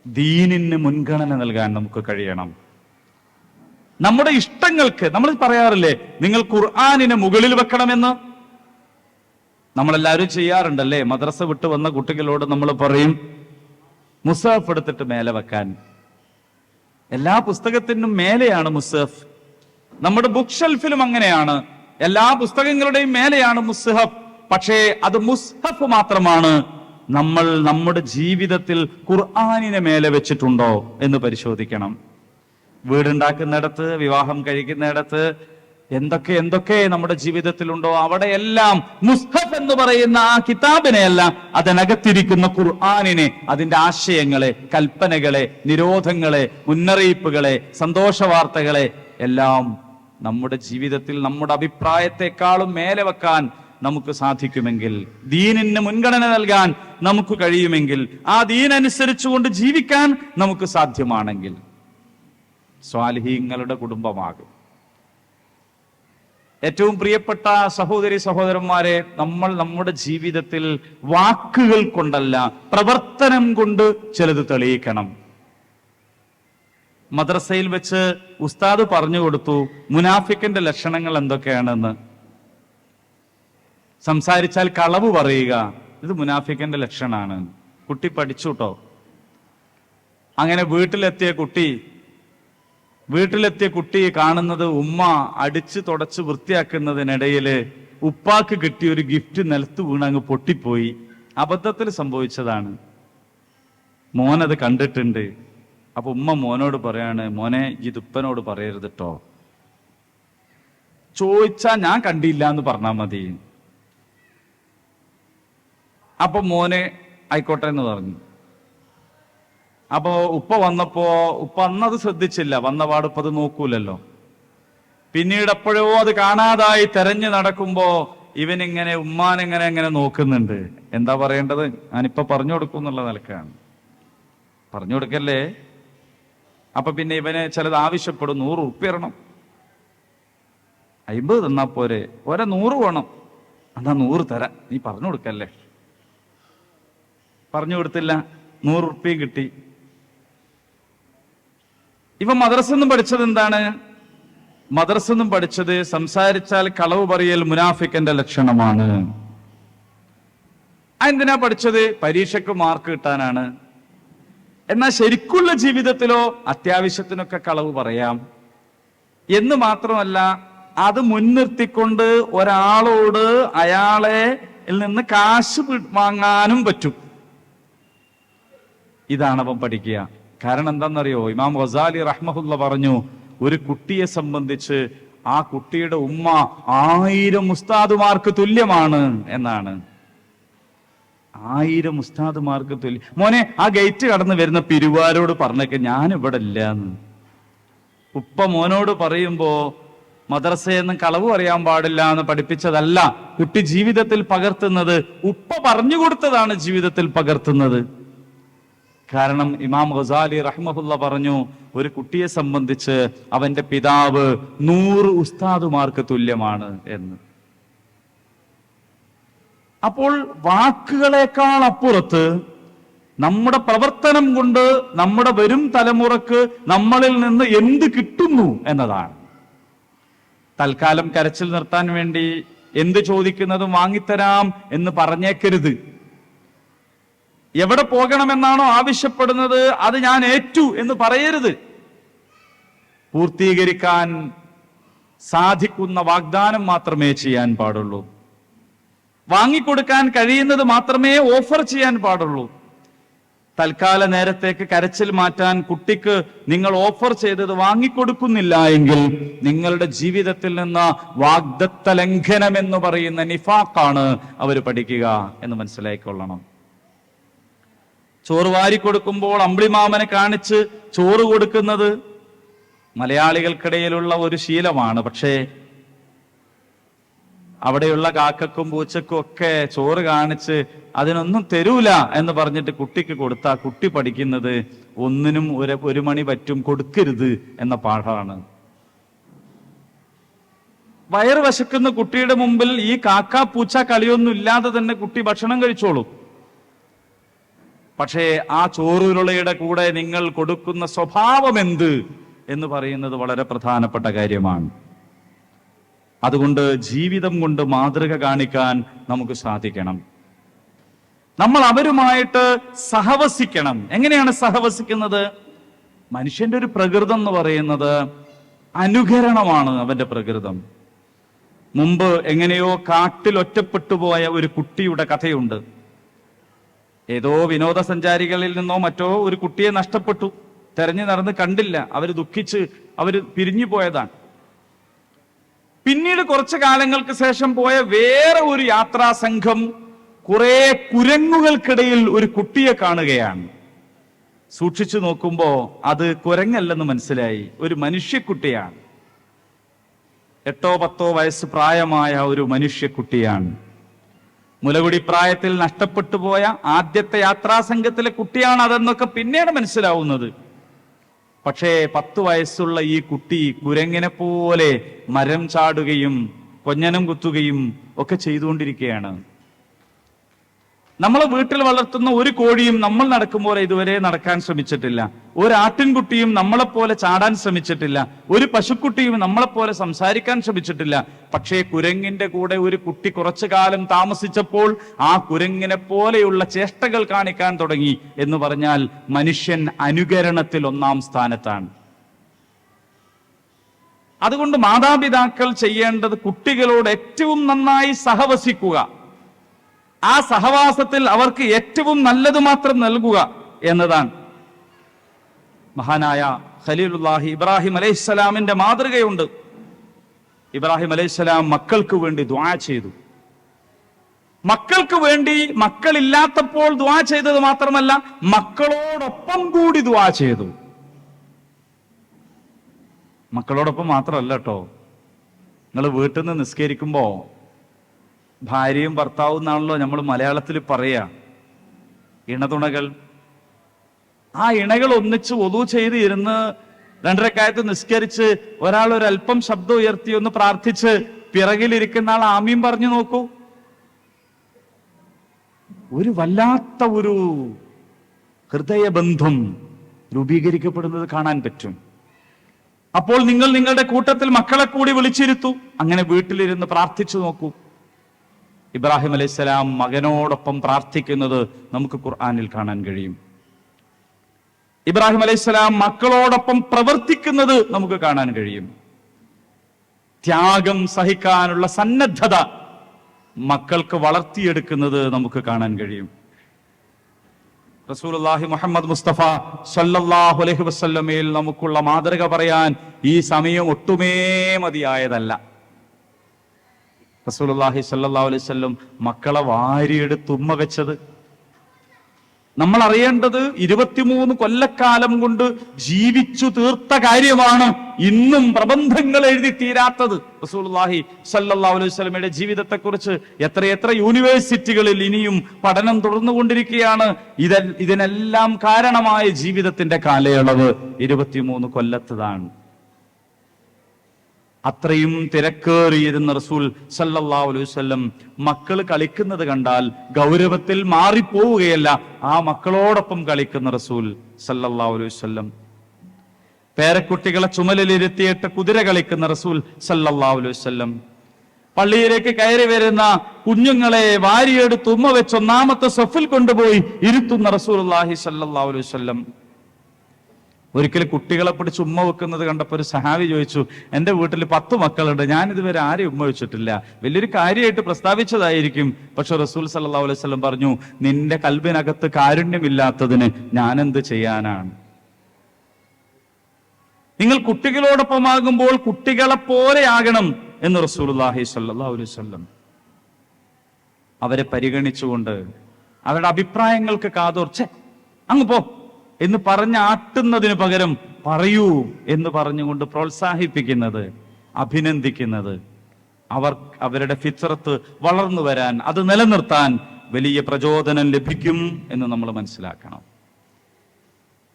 ദീനിന് മുൻഗണന നൽകാൻ നമുക്ക് കഴിയണം. നമ്മുടെ ഇഷ്ടങ്ങൾക്ക്, നമ്മൾ പറയാറില്ലേ നിങ്ങൾ ഖുർആനിനെ മുകളിൽ വെക്കണമെന്ന്? നമ്മളെല്ലാവരും ചെയ്യാറുണ്ടല്ലേ? മദ്രസ വിട്ട് വന്ന കുട്ടികളോട് നമ്മൾ പറയും മുസാഫ് എടുത്തിട്ട് മേലെ വെക്കാൻ. എല്ലാ പുസ്തകത്തിനും മേലെയാണ് മുസാഫ്. നമ്മുടെ ബുക്ക് ഷെൽഫിലും അങ്ങനെയാണ്, എല്ലാ പുസ്തകങ്ങളുടെയും മേലെയാണ് മുസ്ഹഫ്. പക്ഷേ അത് മുസ്ഹഫ് മാത്രമാണ്. നമ്മൾ നമ്മുടെ ജീവിതത്തിൽ ഖുർആനിനെ മേലെ വെച്ചിട്ടുണ്ടോ എന്ന് പരിശോധിക്കണം. വീടുണ്ടാക്കുന്നിടത്ത്, വിവാഹം കഴിക്കുന്നിടത്ത് എന്തൊക്കെ നമ്മുടെ ജീവിതത്തിലുണ്ടോ അവിടെയെല്ലാം മുസ്ഹഫ് എന്ന് പറയുന്ന ആ കിതാബിനെയല്ല, അതിനകത്തിരിക്കുന്ന ഖുർആനിനെ, അതിന്റെ ആശയങ്ങളെ, കൽപ്പനകളെ, നിരോധങ്ങളെ, മുന്നറിയിപ്പുകളെ, സന്തോഷ വാർത്തകളെ എല്ലാം നമ്മുടെ ജീവിതത്തിൽ നമ്മുടെ അഭിപ്രായത്തെക്കാളും മേലെ വെക്കാൻ നമുക്ക് സാധിക്കുമെങ്കിൽ, ദീനിന് മുൻഗണന നൽകാൻ നമുക്ക് കഴിയുമെങ്കിൽ, ആ ദീനനുസരിച്ചുകൊണ്ട് ജീവിക്കാൻ നമുക്ക് സാധ്യമാണെങ്കിൽ സ്വാലിഹീങ്ങളുടെ കുടുംബമാകും. ഏറ്റവും പ്രിയപ്പെട്ട സഹോദരി സഹോദരന്മാരെ, നമ്മൾ നമ്മുടെ ജീവിതത്തിൽ വാക്കുകൾ കൊണ്ടല്ല പ്രവർത്തനം കൊണ്ട് ചിലത് തെളിയിക്കണം. മദ്രസയിൽ വെച്ച് ഉസ്താദ് പറഞ്ഞു കൊടുത്തു മുനാഫിക്കിന്റെ ലക്ഷണങ്ങൾ എന്തൊക്കെയാണെന്ന്. സംസാരിച്ചാൽ കളവ് പറയുക, ഇത് മുനാഫിക്കിന്റെ ലക്ഷണമാണ്. കുട്ടി പഠിച്ചു കേട്ടോ. അങ്ങനെ വീട്ടിലെത്തിയ കുട്ടി കാണുന്നത് ഉമ്മ അടിച്ചു തുടച്ച് വൃത്തിയാക്കുന്നതിനിടയില് ഉപ്പാക്ക് കിട്ടിയ ഒരു ഗിഫ്റ്റ് നിലത്ത് വീണങ്ങ് പൊട്ടിപ്പോയി. അബദ്ധത്തിൽ സംഭവിച്ചതാണ്. മോനത് കണ്ടിട്ടുണ്ട്. അപ്പൊ ഉമ്മ മോനോട് പറയാണ്, മോനെ ഇത് ഉപ്പനോട് പറയരുത് കേട്ടോ, ചോദിച്ചാ ഞാൻ കണ്ടില്ല എന്ന് പറഞ്ഞാൽ മതി. അപ്പൊ മോനെ ആയിക്കോട്ടെ എന്ന് പറഞ്ഞു. അപ്പോ ഉപ്പ വന്നപ്പോ ഉപ്പ അന്നത് ശ്രദ്ധിച്ചില്ല, വന്നപാട് ഉപ്പ അത് നോക്കൂലല്ലോ. പിന്നീട് എപ്പോഴോ അത് കാണാതായി തെരഞ്ഞു നടക്കുമ്പോ ഇവനിങ്ങനെ ഉമ്മാനെങ്ങനെ നോക്കുന്നുണ്ട്. എന്താ പറയേണ്ടത്? ഞാനിപ്പൊ പറഞ്ഞു കൊടുക്കും എന്നുള്ള നിലക്കാണ്. പറഞ്ഞു കൊടുക്കല്ലേ. അപ്പൊ പിന്നെ ഇവന് ചിലത് ആവശ്യപ്പെടും, 100 ഉറുപ്പ്യ തരണം. 50 തന്നാ പോരെ, 100 വേണം. എന്നാ 100 തരാം, നീ പറഞ്ഞു കൊടുക്കല്ലേ. പറഞ്ഞു കൊടുത്തില്ല, 100 ഉറുപ്പ്യയും കിട്ടി. ഇവ മദ്രസെന്നും പഠിച്ചത് എന്താണ്? മദ്രസെന്നും പഠിച്ചത് സംസാരിച്ചാൽ കളവ് പറയൽ മുനാഫിക്കിന്റെ ലക്ഷണമാണ്. എന്തിനാ പഠിച്ചത്? പരീക്ഷയ്ക്ക് മാർക്ക് കിട്ടാനാണ്. എന്നാൽ ശരിക്കുള്ള ജീവിതത്തിലോ അത്യാവശ്യത്തിനൊക്കെ കളവ് പറയാം എന്ന് മാത്രമല്ല, അത് മുൻനിർത്തിക്കൊണ്ട് ഒരാളോട് അയാളെ നിന്ന് കാശ് വാങ്ങാനും പറ്റും. ഇതാണ് അവൻ പഠിക്കുക. കാരണം എന്താണെന്നറിയോ? ഇമാം ഗസാലി റഹ്മഹുല്ല പറഞ്ഞു, ഒരു കുട്ടിയെ സംബന്ധിച്ച് ആ കുട്ടിയുടെ ഉമ്മ 1000 ഉസ്താദുമാർക്ക് തുല്യമാണ് എന്നാണ്. 1000 ഉസ്താദുമാർക്ക് തുല്യം. മോനെ, ആ ഗേറ്റ് കടന്ന് വരുന്ന പിരിവാരോട് പറഞ്ഞേക്ക് ഞാൻ ഇവിടെ ഇല്ല എന്ന്. ഉപ്പ മോനോട് പറയുമ്പോ മദ്രസയെന്ന് കളവ് പറയാൻ പാടില്ല എന്ന് പഠിപ്പിച്ചതല്ല കുട്ടി ജീവിതത്തിൽ പകർത്തുന്നത്, ഉപ്പ പറഞ്ഞു കൊടുത്തതാണ് ജീവിതത്തിൽ പകർത്തുന്നത്. കാരണം ഇമാം ഗസാലി റഹ്മഹുല്ല പറഞ്ഞു, ഒരു കുട്ടിയെ സംബന്ധിച്ച് അവന്റെ പിതാവ് 100 ഉസ്താദുമാർക്ക് തുല്യമാണ് എന്ന്. അപ്പോൾ വാക്കുകളെക്കാൾ അപ്പുറത്ത് നമ്മുടെ പ്രവർത്തനം കൊണ്ട് നമ്മുടെ വരും തലമുറക്ക് നമ്മളിൽ നിന്ന് എന്ത് കിട്ടുന്നു എന്നതാണ്. തൽക്കാലം കരച്ചിൽ നിർത്താൻ വേണ്ടി എന്ത് ചോദിക്കുന്നതും വാങ്ങിത്തരാം എന്ന് പറഞ്ഞേക്കരുത്. എവിടെ പോകണമെന്നാണോ ആവശ്യപ്പെടുന്നത് അത് ഞാൻ ഏറ്റു എന്ന് പറയരുത്. പൂർത്തീകരിക്കാൻ സാധിക്കുന്ന വാഗ്ദാനം മാത്രമേ ചെയ്യാൻ പാടുള്ളൂ. വാങ്ങിക്കൊടുക്കാൻ കഴിയുന്നത് മാത്രമേ ഓഫർ ചെയ്യാൻ പാടുള്ളൂ. തൽക്കാല നേരത്തേക്ക് കരച്ചിൽ മാറ്റാൻ കുട്ടിക്ക് നിങ്ങൾ ഓഫർ ചെയ്തത് വാങ്ങിക്കൊടുക്കുന്നില്ല എങ്കിൽ നിങ്ങളുടെ ജീവിതത്തിൽ നിന്ന് വാഗ്ദത്ത ലംഘനം എന്ന് പറയുന്ന നിഫാഖാണ് അവർ പഠിക്കുക എന്ന് മനസ്സിലാക്കിക്കൊള്ളണം. ചോറ് വാരി കൊടുക്കുമ്പോൾ അമ്പിളിമാമനെ കാണിച്ച് ചോറ് കൊടുക്കുന്നത് മലയാളികൾക്കിടയിലുള്ള ഒരു ശീലമാണ്. പക്ഷേ അവിടെയുള്ള കാക്കക്കും പൂച്ചക്കും ഒക്കെ ചോറ് കാണിച്ച് അതിനൊന്നും തരൂല എന്ന് പറഞ്ഞിട്ട് കുട്ടിക്ക് കൊടുത്താ കുട്ടി പഠിക്കുന്നത് ഒന്നിനും ഒരു മണി പറ്റും കൊടുക്കരുത് എന്ന പാഠമാണ്. വയറ് വശക്കുന്ന കുട്ടിയുടെ മുമ്പിൽ ഈ കാക്ക പൂച്ച കളിയൊന്നും ഇല്ലാതെ തന്നെ കുട്ടി ഭക്ഷണം കഴിച്ചോളും. പക്ഷേ ആ ചോറുരുളയുടെ കൂടെ നിങ്ങൾ കൊടുക്കുന്ന സ്വഭാവം എന്ത് എന്ന് പറയുന്നത് വളരെ പ്രധാനപ്പെട്ട കാര്യമാണ്. അതുകൊണ്ട് ജീവിതം കൊണ്ട് മാതൃക കാണിക്കാൻ നമുക്ക് സാധിക്കണം. നമ്മൾ അവരുമായിട്ട് സഹവസിക്കണം. എങ്ങനെയാണ് സഹവസിക്കുന്നത്? മനുഷ്യന്റെ ഒരു പ്രകൃതം എന്ന് പറയുന്നത് അനുകരണമാണ്. അവന്റെ പ്രകൃതം. മുമ്പ് എങ്ങനെയോ കാട്ടിൽ ഒറ്റപ്പെട്ടു പോയ ഒരു കുട്ടിയുടെ കഥയുണ്ട്. ഏതോ വിനോദസഞ്ചാരികളിൽ നിന്നോ മറ്റോ ഒരു കുട്ടിയെ നഷ്ടപ്പെട്ടു. തെരഞ്ഞു നടന്ന് കണ്ടില്ല. അവര് ദുഃഖിച്ച് അവര് പിരിഞ്ഞു പോയതാണ്. പിന്നീട് കുറച്ചു കാലങ്ങൾക്ക് ശേഷം പോയ വേറെ ഒരു യാത്രാ സംഘം കുറെ കുരങ്ങുകൾക്കിടയിൽ ഒരു കുട്ടിയെ കാണുകയാണ്. സൂക്ഷിച്ചു നോക്കുമ്പോ അത് കുരങ്ങല്ലെന്ന് മനസ്സിലായി, ഒരു മനുഷ്യക്കുട്ടിയാണ്. 8-10 വയസ്സ് പ്രായമായ ഒരു മനുഷ്യക്കുട്ടിയാണ്. മുലകുടി പ്രായത്തിൽ നഷ്ടപ്പെട്ടു പോയ ആദ്യത്തെ യാത്രാ സംഘത്തിലെ കുട്ടിയാണ് അതെന്നൊക്കെ പിന്നീട് മനസ്സിലാവുന്നത്. പക്ഷേ 10 വയസ്സുള്ള ഈ കുട്ടി കുരങ്ങിനെ പോലെ മരം ചാടുകയും കൊഞ്ഞനം കുത്തുകയും ഒക്കെ ചെയ്തുകൊണ്ടിരിക്കുകയാണ്. നമ്മളെ വീട്ടിൽ വളർത്തുന്ന ഒരു കോഴിയും നമ്മൾ നടക്കുമ്പോൾ ഇതുവരെ നടക്കാൻ ശ്രമിച്ചിട്ടില്ല. ഒരു ആട്ടിൻകുട്ടിയും നമ്മളെപ്പോലെ ചാടാൻ ശ്രമിച്ചിട്ടില്ല. ഒരു പശുക്കുട്ടിയും നമ്മളെപ്പോലെ സംസാരിക്കാൻ ശ്രമിച്ചിട്ടില്ല. പക്ഷേ കുരങ്ങിന്റെ കൂടെ ഒരു കുട്ടി കുറച്ചു കാലം താമസിച്ചപ്പോൾ ആ കുരങ്ങിനെ പോലെയുള്ള ചേഷ്ടകൾ കാണിക്കാൻ തുടങ്ങി. എന്ന് പറഞ്ഞാൽ മനുഷ്യൻ അനുകരണത്തിൽ 1-ാം സ്ഥാനത്താണ്. അതുകൊണ്ട് മാതാപിതാക്കൾ ചെയ്യേണ്ടത് കുട്ടികളോട് ഏറ്റവും നന്നായി സഹവസിക്കുക, ആ സഹവാസത്തിൽ അവർക്ക് ഏറ്റവും നല്ലത് മാത്രം നൽകുക എന്നതാണ്. മഹാനായ ഖലീലുല്ലാഹി ഇബ്രാഹിം അലൈഹിസ്സലാമിന്റെ മാതൃകയുണ്ട്. ഇബ്രാഹിം അലൈഹിസ്സലാം മക്കൾക്ക് വേണ്ടി ദുആ ചെയ്തു. മക്കൾക്ക് വേണ്ടി മക്കളില്ലാത്തപ്പോൾ ദുആ ചെയ്തത് മാത്രമല്ല, മക്കളോടൊപ്പം കൂടി ദുആ ചെയ്തു. മക്കളോടൊപ്പം മാത്രമല്ല കേട്ടോ. നിങ്ങൾ വീട്ടിൽ നിന്ന് നിസ്കരിക്കുമ്പോ ഭാര്യയും ഭർത്താവും എന്നാണല്ലോ നമ്മൾ മലയാളത്തിൽ പറയാ, ഇണതുണകൾ. ആ ഇണകൾ ഒന്നിച്ച് ഒദു ചെയ്ത് ഇരുന്ന് 2 റക്അത്ത് നിസ്കരിച്ച് ഒരാൾ ഒരല്പം ശബ്ദം ഉയർത്തി ഒന്ന് പ്രാർത്ഥിച്ച് പിറകിലിരിക്കുന്ന ആൾ ആമീൻ പറഞ്ഞു നോക്കൂ. ഒരു വല്ലാത്ത ഒരു ഹൃദയബന്ധം രൂപീകരിക്കപ്പെടുന്നത് കാണാൻ പറ്റും. അപ്പോൾ നിങ്ങൾ നിങ്ങളുടെ കൂട്ടത്തിൽ മക്കളെ കൂടി വിളിച്ചിരുത്തു. അങ്ങനെ വീട്ടിലിരുന്ന് പ്രാർത്ഥിച്ചു നോക്കൂ. ഇബ്രാഹിം അലൈഹിസ്സലാം മകനോടൊപ്പം പ്രാർത്ഥിക്കുന്നത് നമുക്ക് ഖുർആനിൽ കാണാൻ കഴിയും. ഇബ്രാഹിം അലൈഹിസ്സലാം മക്കളോടൊപ്പം പ്രവർത്തിക്കുന്നത് നമുക്ക് കാണാൻ കഴിയും. ത്യാഗം സഹിക്കാനുള്ള സന്നദ്ധത മക്കൾക്ക് വളർത്തിയെടുക്കുന്നത് നമുക്ക് കാണാൻ കഴിയും. റസൂലുള്ളാഹി മുഹമ്മദ് മുസ്തഫ സല്ലല്ലാഹു അലൈഹി വസല്ലമയിൽ നമുക്കുള്ള മാതൃക പറയാൻ ഈ സമയം ഒട്ടുമേ മതിയായതല്ല. റസൂലുള്ളാഹി സ്വല്ലല്ലാഹു അലൈഹി വസല്ലം മക്കളെ വാരിയെടുത്ത് ഉമ്മ വെച്ചത് നമ്മൾ അറിയേണ്ടത് 23 കൊല്ലക്കാലം കൊണ്ട് ജീവിച്ചു തീർത്ത കാര്യമാണ്. ഇന്നും പ്രബന്ധങ്ങൾ എഴുതി തീരാത്തത്. റസൂലുള്ളാഹി സ്വല്ലല്ലാഹു അലൈഹി വസല്ലമയുടെ ജീവിതത്തെക്കുറിച്ച് എത്രയെത്ര യൂണിവേഴ്സിറ്റികളിൽ ഇനിയും പഠനം തുടർന്നുകൊണ്ടിരിക്കുകയാണ്. ഇതിനെല്ലാം കാരണമായ ജീവിതത്തിന്റെ കാലയളവ് 23 കൊല്ലത്തതാണ്. അത്രയും തിരക്കേറിയിരുന്ന റസൂൽ സല്ലല്ലാഹു അലൈഹി വസല്ലം മക്കൾ കളിക്കുന്നത് കണ്ടാൽ ഗൗരവത്തിൽ മാറിപ്പോവുകയല്ല, ആ മക്കളോടൊപ്പം കളിക്കുന്ന റസൂൽ സല്ലല്ലാഹു അലൈഹി വസല്ലം. പേരക്കുട്ടികളെ ചുമലിലിരുത്തിയിട്ട് കുതിര കളിക്കുന്ന റസൂൽ സല്ലല്ലാഹു അലൈഹി വസല്ലം. പള്ളിയിലേക്ക് കയറി വരുന്ന കുഞ്ഞുങ്ങളെ വാരിയെടുത്ത് ഉമ്മ വെച്ച് 1-ാമത്തെ സഫിൽ കൊണ്ടുപോയി ഇരുത്തുന്ന റസൂലുള്ളാഹി സല്ലല്ലാഹു അലൈഹി വസല്ലം. ഒരിക്കലും കുട്ടികളെ പിടിച്ച് ഉമ്മ വെക്കുന്നത് കണ്ടപ്പോൾ ഒരു സഹാബി ചോദിച്ചു, എന്റെ വീട്ടിൽ 10 മക്കളുണ്ട്, ഞാൻ ഇതുവരെ ആരെയും ഉമ്മ വെച്ചിട്ടില്ല. വലിയൊരു കാര്യമായിട്ട് പ്രസ്താവിച്ചതായിരിക്കും. പക്ഷെ റസൂൽ സല്ലല്ലാഹു അലൈഹി വസല്ലം പറഞ്ഞു, നിന്റെ കൽബിനകത്ത് കാരുണ്യമില്ലാത്തതിന് ഞാൻ എന്ത് ചെയ്യാനാണ്? നിങ്ങൾ കുട്ടികളോടൊപ്പമാകുമ്പോൾ കുട്ടികളെ പോലെയാകണം എന്ന് റസൂലുള്ളാഹി സ്വല്ലല്ലാഹു അലൈഹി വസല്ലം. അവരെ പരിഗണിച്ചുകൊണ്ട് അവരുടെ അഭിപ്രായങ്ങൾക്ക് കാതോർച്ച് അങ്ങ് പോ എന്ന് പറഞ്ഞ് ആട്ടുന്നതിന് പകരം പറയൂ എന്ന് പറഞ്ഞുകൊണ്ട് പ്രോത്സാഹിപ്പിക്കുന്നത്, അഭിനന്ദിക്കുന്നത്, അവരുടെ ഫിത്രത്ത് വളർന്നു വരാൻ, അത് നിലനിർത്താൻ വലിയ പ്രചോദനം ലഭിക്കും എന്ന് നമ്മൾ മനസ്സിലാക്കണം.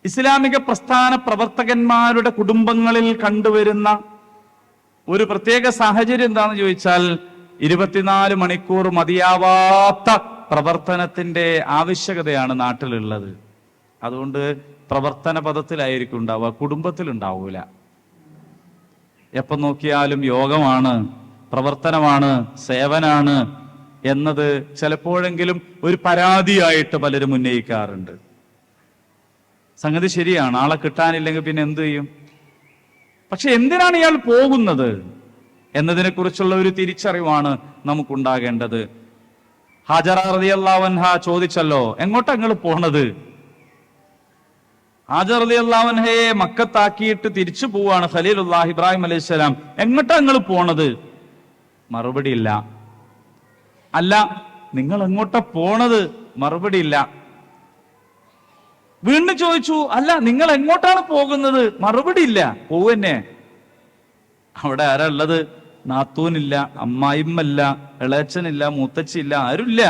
ഇസ്ലാമിക പ്രസ്ഥാന പ്രവർത്തകന്മാരുടെ കുടുംബങ്ങളിൽ കണ്ടുവരുന്ന ഒരു പ്രത്യേക സാഹചര്യം എന്താണെന്ന് ചോദിച്ചാൽ, 24 മണിക്കൂർ മതിയാവാത്ത പ്രവർത്തനത്തിന്റെ ആവശ്യകതയാണ് നാട്ടിലുള്ളത്. അതുകൊണ്ട് പ്രവർത്തന പദത്തിലായിരിക്കും ഉണ്ടാവുക, കുടുംബത്തിൽ ഉണ്ടാവൂല. എപ്പം നോക്കിയാലും യോഗമാണ്, പ്രവർത്തനമാണ്, സേവനാണ് എന്നത് ചിലപ്പോഴെങ്കിലും ഒരു പരാതിയായിട്ട് പലരും ഉന്നയിക്കാറുണ്ട്. സംഗതി ശരിയാണ്, ആളെ കിട്ടാനില്ലെങ്കിൽ പിന്നെ എന്ത് ചെയ്യും? പക്ഷെ എന്തിനാണ് ഇയാൾ പോകുന്നത് എന്നതിനെ കുറിച്ചുള്ള ഒരു തിരിച്ചറിവാണ് നമുക്കുണ്ടാകേണ്ടത്. ഹാജറ റളിയല്ലാഹു അൻഹ ചോദിച്ചല്ലോ, എങ്ങോട്ടാ നിങ്ങൾ പോണത്? ഹാജറ റളിയല്ലാഹു അൻഹയെ മക്കത്താക്കിയിട്ട് തിരിച്ചു പോവാണ് ഖലീലുല്ലാഹ് ഇബ്രാഹിം അലൈഹിസ്സലാം. എങ്ങോട്ടാ നിങ്ങൾ പോണത്? മറുപടി ഇല്ല. അല്ല, നിങ്ങൾ എങ്ങോട്ടാ പോണത്? മറുപടി ഇല്ല. വീണ്ടും ചോദിച്ചു, അല്ല നിങ്ങൾ എങ്ങോട്ടാണ് പോകുന്നത്? മറുപടി ഇല്ല. പോവന്നെ. അവിടെ ആരാ ഉള്ളത്? നാത്തൂനില്ല, അമ്മായിമ്മല്ല, ഇളയച്ചനില്ല, മൂത്തച്ചില്ല, ആരുമില്ല.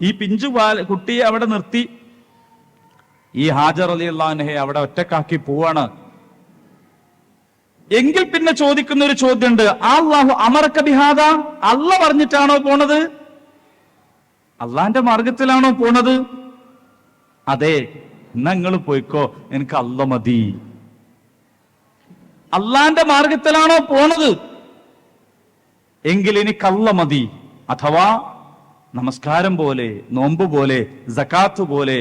ഈ പിഞ്ചു കുട്ടിയെ അവിടെ നിർത്തി ഈ ഹാജർ റളിയല്ലാഹു അൻഹയെ അവിടെ ഒറ്റക്കാക്കി പോവാണ്. എങ്കിൽ പിന്നെ ചോദിക്കുന്ന ഒരു ചോദ്യമുണ്ട്, അല്ലാഹു അമറക ബിഹാദ, അല്ല പറഞ്ഞിട്ടാണോ പോണത്? അള്ളാന്റെ മാർഗത്തിലാണോ പോണത്? അതെ, നിങ്ങൾ പോയിക്കോ, എനിക്ക് അല്ല മതി. അള്ളാന്റെ മാർഗത്തിലാണോ പോണത്? എങ്കിൽ എനിക്ക് അല്ല മതി. അഥവാ നമസ്കാരം പോലെ, നോമ്പ് പോലെ, സകാത്ത് പോലെ,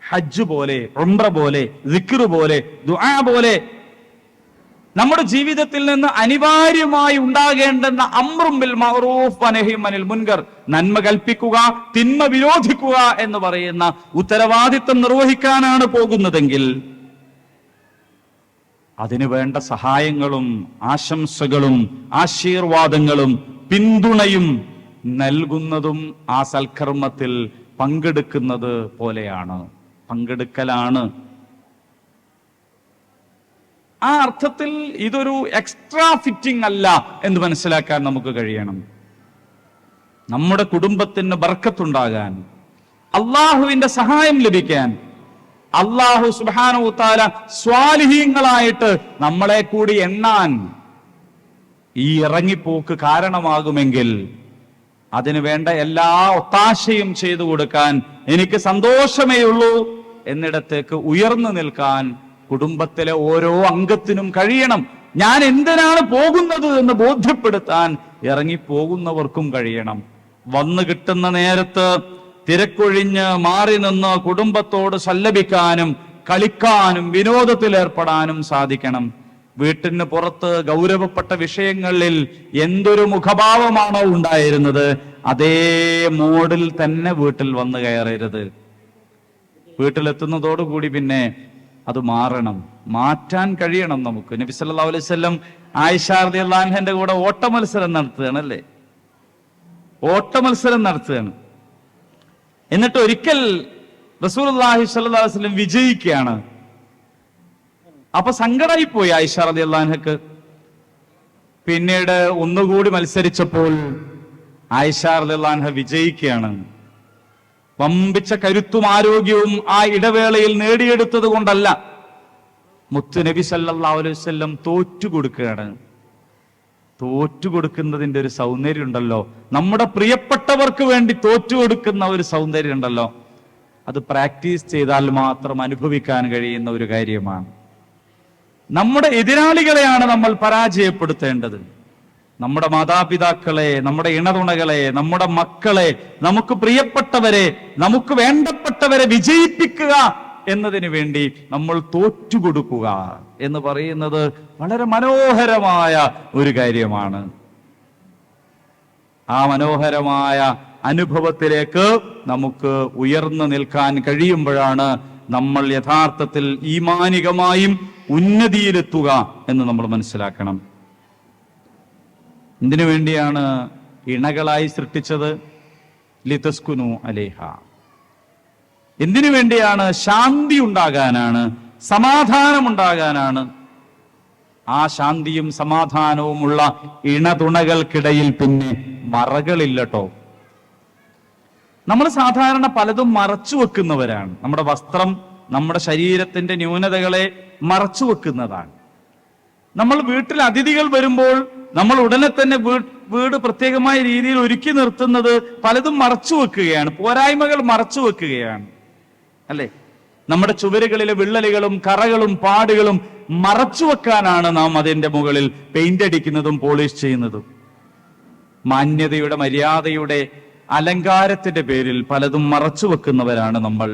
ഹജ്ജ് പോലെ, ഉംറ പോലെ, സിക്ർ പോലെ, ദുആ പോലെ നമ്മുടെ ജീവിതത്തിൽ നിന്ന് അനിവാര്യമായി ഉണ്ടാകേണ്ടുന്ന അംറും ബിൽ മഅറൂഫ് വനഹ്യും അനിൽ മുൻകർ, നന്മ കൽപ്പിക്കുക, തിന്മ വിരോധിക്കുക എന്ന് പറയുന്ന ഉത്തരവാദിത്വം നിർവഹിക്കാനാണ് പോകുന്നതെങ്കിൽ അതിനു വേണ്ട സഹായങ്ങളും ആശംസകളും ആശീർവാദങ്ങളും പിന്തുണയും നൽകുന്നതും ആ സൽക്കർമ്മത്തിൽ പങ്കെടുക്കുന്നത് പോലെയാണ്, പങ്കെടുക്കലാണ്. ആ അർത്ഥത്തിൽ ഇതൊരു എക്സ്ട്രാ ഫിറ്റിംഗ് അല്ല എന്ന് മനസ്സിലാക്കാൻ നമുക്ക് കഴിയണം. നമ്മുടെ കുടുംബത്തിന് ബർക്കത്തുണ്ടാകാൻ, അള്ളാഹുവിന്റെ സഹായം ലഭിക്കാൻ, അള്ളാഹു സുബ്ഹാനഹു വ തആല സ്വാലിഹീങ്ങളായിട്ട് നമ്മളെ കൂടി എണ്ണാൻ ഈ ഇറങ്ങിപ്പോക്ക് കാരണമാകുമെങ്കിൽ അതിനു വേണ്ട എല്ലാ ഒത്താശയും ചെയ്തു കൊടുക്കാൻ എനിക്ക് സന്തോഷമേ ഉള്ളൂ എന്നിടത്തേക്ക് ഉയർന്നു നിൽക്കാൻ കുടുംബത്തിലെ ഓരോ അംഗത്തിനും കഴിയണം. ഞാൻ എന്തിനാണ് പോകുന്നത് എന്ന് ബോധ്യപ്പെടുത്താൻ ഇറങ്ങിപ്പോകുന്നവർക്കും കഴിയണം. വന്നു കിട്ടുന്ന നേരത്ത് തിരക്കൊഴിഞ്ഞ് മാറി നിന്ന് കുടുംബത്തോട് സല്ലപിക്കാനും കളിക്കാനും വിനോദത്തിൽ ഏർപ്പെടാനും സാധിക്കണം. വീട്ടിന് പുറത്ത് ഗൗരവപ്പെട്ട വിഷയങ്ങളിൽ എന്തൊരു മുഖഭാവമാണോ ഉണ്ടായിരുന്നത്, അതേ മോഡിൽ തന്നെ വീട്ടിൽ വന്നു കയറരുത്. വീട്ടിലെത്തുന്നതോടുകൂടി പിന്നെ അത് മാറണം, മാറ്റാൻ കഴിയണം നമുക്ക്. നബി സല്ലല്ലാഹു അലൈഹി വസല്ലം ആയിഷ റളിയല്ലാഹു അൻഹയുടെ കൂടെ ഓട്ടമത്സരം നടത്തുകയാണ്, അല്ലേ? ഓട്ടമത്സരം നടത്തുകയാണ്. എന്നിട്ട് ഒരിക്കൽ റസൂലുള്ളാഹി സ്വല്ലല്ലാഹു അലൈഹി വസല്ലം വിജയിക്കുകയാണ്. അപ്പൊ സങ്കടമായി പോയി ആയിഷ റളിയല്ലാഹു അൻഹക്ക്. പിന്നീട് ഒന്നുകൂടി മത്സരിച്ചപ്പോൾ ആയിഷ റളിയല്ലാഹു അൻഹ വിജയിക്കുകയാണ്. വമ്പിച്ച കരുത്തും ആരോഗ്യവും ആ ഇടവേളയിൽ നേടിയെടുത്തത് കൊണ്ടല്ല, മുത്തു നബി സല്ലല്ലാഹു അലൈഹി വസല്ലം തോറ്റുകൊടുക്കുകയാണ്. തോറ്റുകൊടുക്കുന്നതിന്റെ ഒരു സൗന്ദര്യം ഉണ്ടല്ലോ, നമ്മുടെ പ്രിയപ്പെട്ടവർക്ക് വേണ്ടി തോറ്റുകൊടുക്കുന്ന ഒരു സൗന്ദര്യം ഉണ്ടല്ലോ, അത് പ്രാക്ടീസ് ചെയ്താൽ മാത്രം അനുഭവിക്കാൻ കഴിയുന്ന ഒരു കാര്യമാണ്. നമ്മുടെ എതിരാളികളെയാണ് നമ്മൾ പരാജയപ്പെടുത്തേണ്ടത്. നമ്മുടെ മാതാപിതാക്കളെ, നമ്മുടെ ഇണതുണകളെ, നമ്മുടെ മക്കളെ, നമുക്ക് പ്രിയപ്പെട്ടവരെ, നമുക്ക് വേണ്ടപ്പെട്ടവരെ വിജയിപ്പിക്കുക എന്നതിന് വേണ്ടി നമ്മൾ തോറ്റുകൊടുക്കുക എന്ന് പറയുന്നത് വളരെ മനോഹരമായ ഒരു കാര്യമാണ്. ആ മനോഹരമായ അനുഭവത്തിലേക്ക് നമുക്ക് ഉയർന്നു നിൽക്കാൻ കഴിയുമ്പോഴാണ് നമ്മൾ യഥാർത്ഥത്തിൽ ഈമാനികമായും ഉന്നതിയിലെത്തുക എന്ന് നമ്മൾ മനസ്സിലാക്കണം. എന്തിനു വേണ്ടിയാണ് ഇണകളായി സൃഷ്ടിച്ചത്? ലിതസ്കുനു അലൈഹ. എന്തിനു വേണ്ടിയാണ്? ശാന്തി ഉണ്ടാകാനാണ്. സമാധാനമുണ്ടാകാനാണ്. ആ ശാന്തിയും സമാധാനവുമുള്ള ഇണതുണകൾക്കിടയിൽ പിന്നെ മറകളില്ലട്ടോ. നമ്മൾ സാധാരണ പലതും മറച്ചു വെക്കുന്നവരാണ്. നമ്മുടെ വസ്ത്രം നമ്മുടെ ശരീരത്തിന്റെ ന്യൂനതകളെ മറച്ചു വെക്കുന്നതാണ്. നമ്മൾ വീട്ടിൽ അതിഥികൾ വരുമ്പോൾ നമ്മൾ ഉടനെ തന്നെ വീട് പ്രത്യേകമായ രീതിയിൽ ഒരുക്കി നിർത്തുന്നത് പലതും മറച്ചു വെക്കുകയാണ്, പോരായ്മകൾ മറച്ചു വെക്കുകയാണ്, അല്ലെ? നമ്മുടെ ചുവരുകളിലെ വിള്ളലുകളും കറകളും പാടുകളും മറച്ചു വെക്കാനാണ് നാം അതിന്റെ മുകളിൽ പെയിന്റ് അടിക്കുന്നതും പോളിഷ് ചെയ്യുന്നതും. മാന്യതയുടെ, മര്യാദയുടെ, അലങ്കാരത്തിന്റെ പേരിൽ പലതും മറച്ചു വെക്കുന്നവരാണ് നമ്മൾ.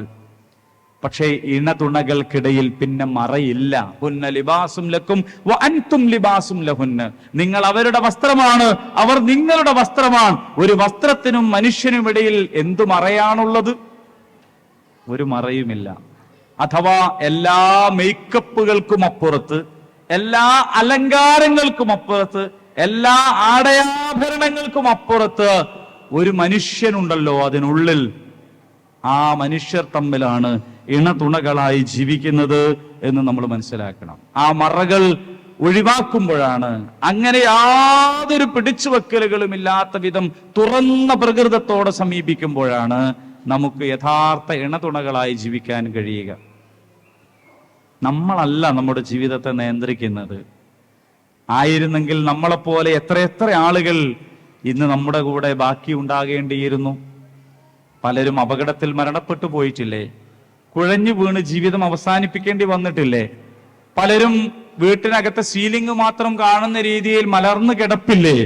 പക്ഷേ ഇണതുണകൾക്കിടയിൽ പിന്നെ മറയില്ല. ഹുന്ന ലിബാസും ലക്കും വ അൻതും ലിബാസും ലഹുന്ന. നിങ്ങൾ അവരുടെ വസ്ത്രമാണ്, അവർ നിങ്ങളുടെ വസ്ത്രമാണ്. ഒരു വസ്ത്രത്തിനും മനുഷ്യനും ഇടയിൽ എന്തു മറയാണുള്ളത്? ഒരു മറയുമില്ല. അഥവാ എല്ലാ മേക്കപ്പുകൾക്കും അപ്പുറത്ത്, എല്ലാ അലങ്കാരങ്ങൾക്കും അപ്പുറത്ത്, എല്ലാ ആടയാഭരണങ്ങൾക്കും അപ്പുറത്ത് ഒരു മനുഷ്യനുണ്ടല്ലോ അതിനുള്ളിൽ. ആ മനുഷ്യർ തമ്മിലാണ് ഇണതുണകളായി ജീവിക്കുന്നത് എന്ന് നമ്മൾ മനസ്സിലാക്കണം. ആ മറകൾ ഒഴിവാക്കുമ്പോഴാണ്, അങ്ങനെ യാതൊരു പിടിച്ചുവെക്കലുകളും ഇല്ലാത്ത വിധം തുറന്ന പ്രകൃതത്തോടെ സമീപിക്കുമ്പോഴാണ് നമുക്ക് യഥാർത്ഥ ഇണതുണകളായി ജീവിക്കാൻ കഴിയുക. നമ്മളല്ല നമ്മുടെ ജീവിതത്തെ നിയന്ത്രിക്കുന്നത്. ആയിരുന്നെങ്കിൽ നമ്മളെപ്പോലെ എത്രയെത്ര ആളുകൾ ഇന്ന് നമ്മുടെ കൂടെ ബാക്കി ഉണ്ടാകേണ്ടിയിരുന്നു. പലരും അപകടത്തിൽ മരണപ്പെട്ടു പോയിട്ടില്ലേ? കുഴഞ്ഞു വീണ് ജീവിതം അവസാനിപ്പിക്കേണ്ടി വന്നിട്ടില്ലേ? പലരും വീട്ടിനകത്തെ സീലിംഗ് മാത്രം കാണുന്ന രീതിയിൽ മലർന്നു കിടപ്പില്ലേ?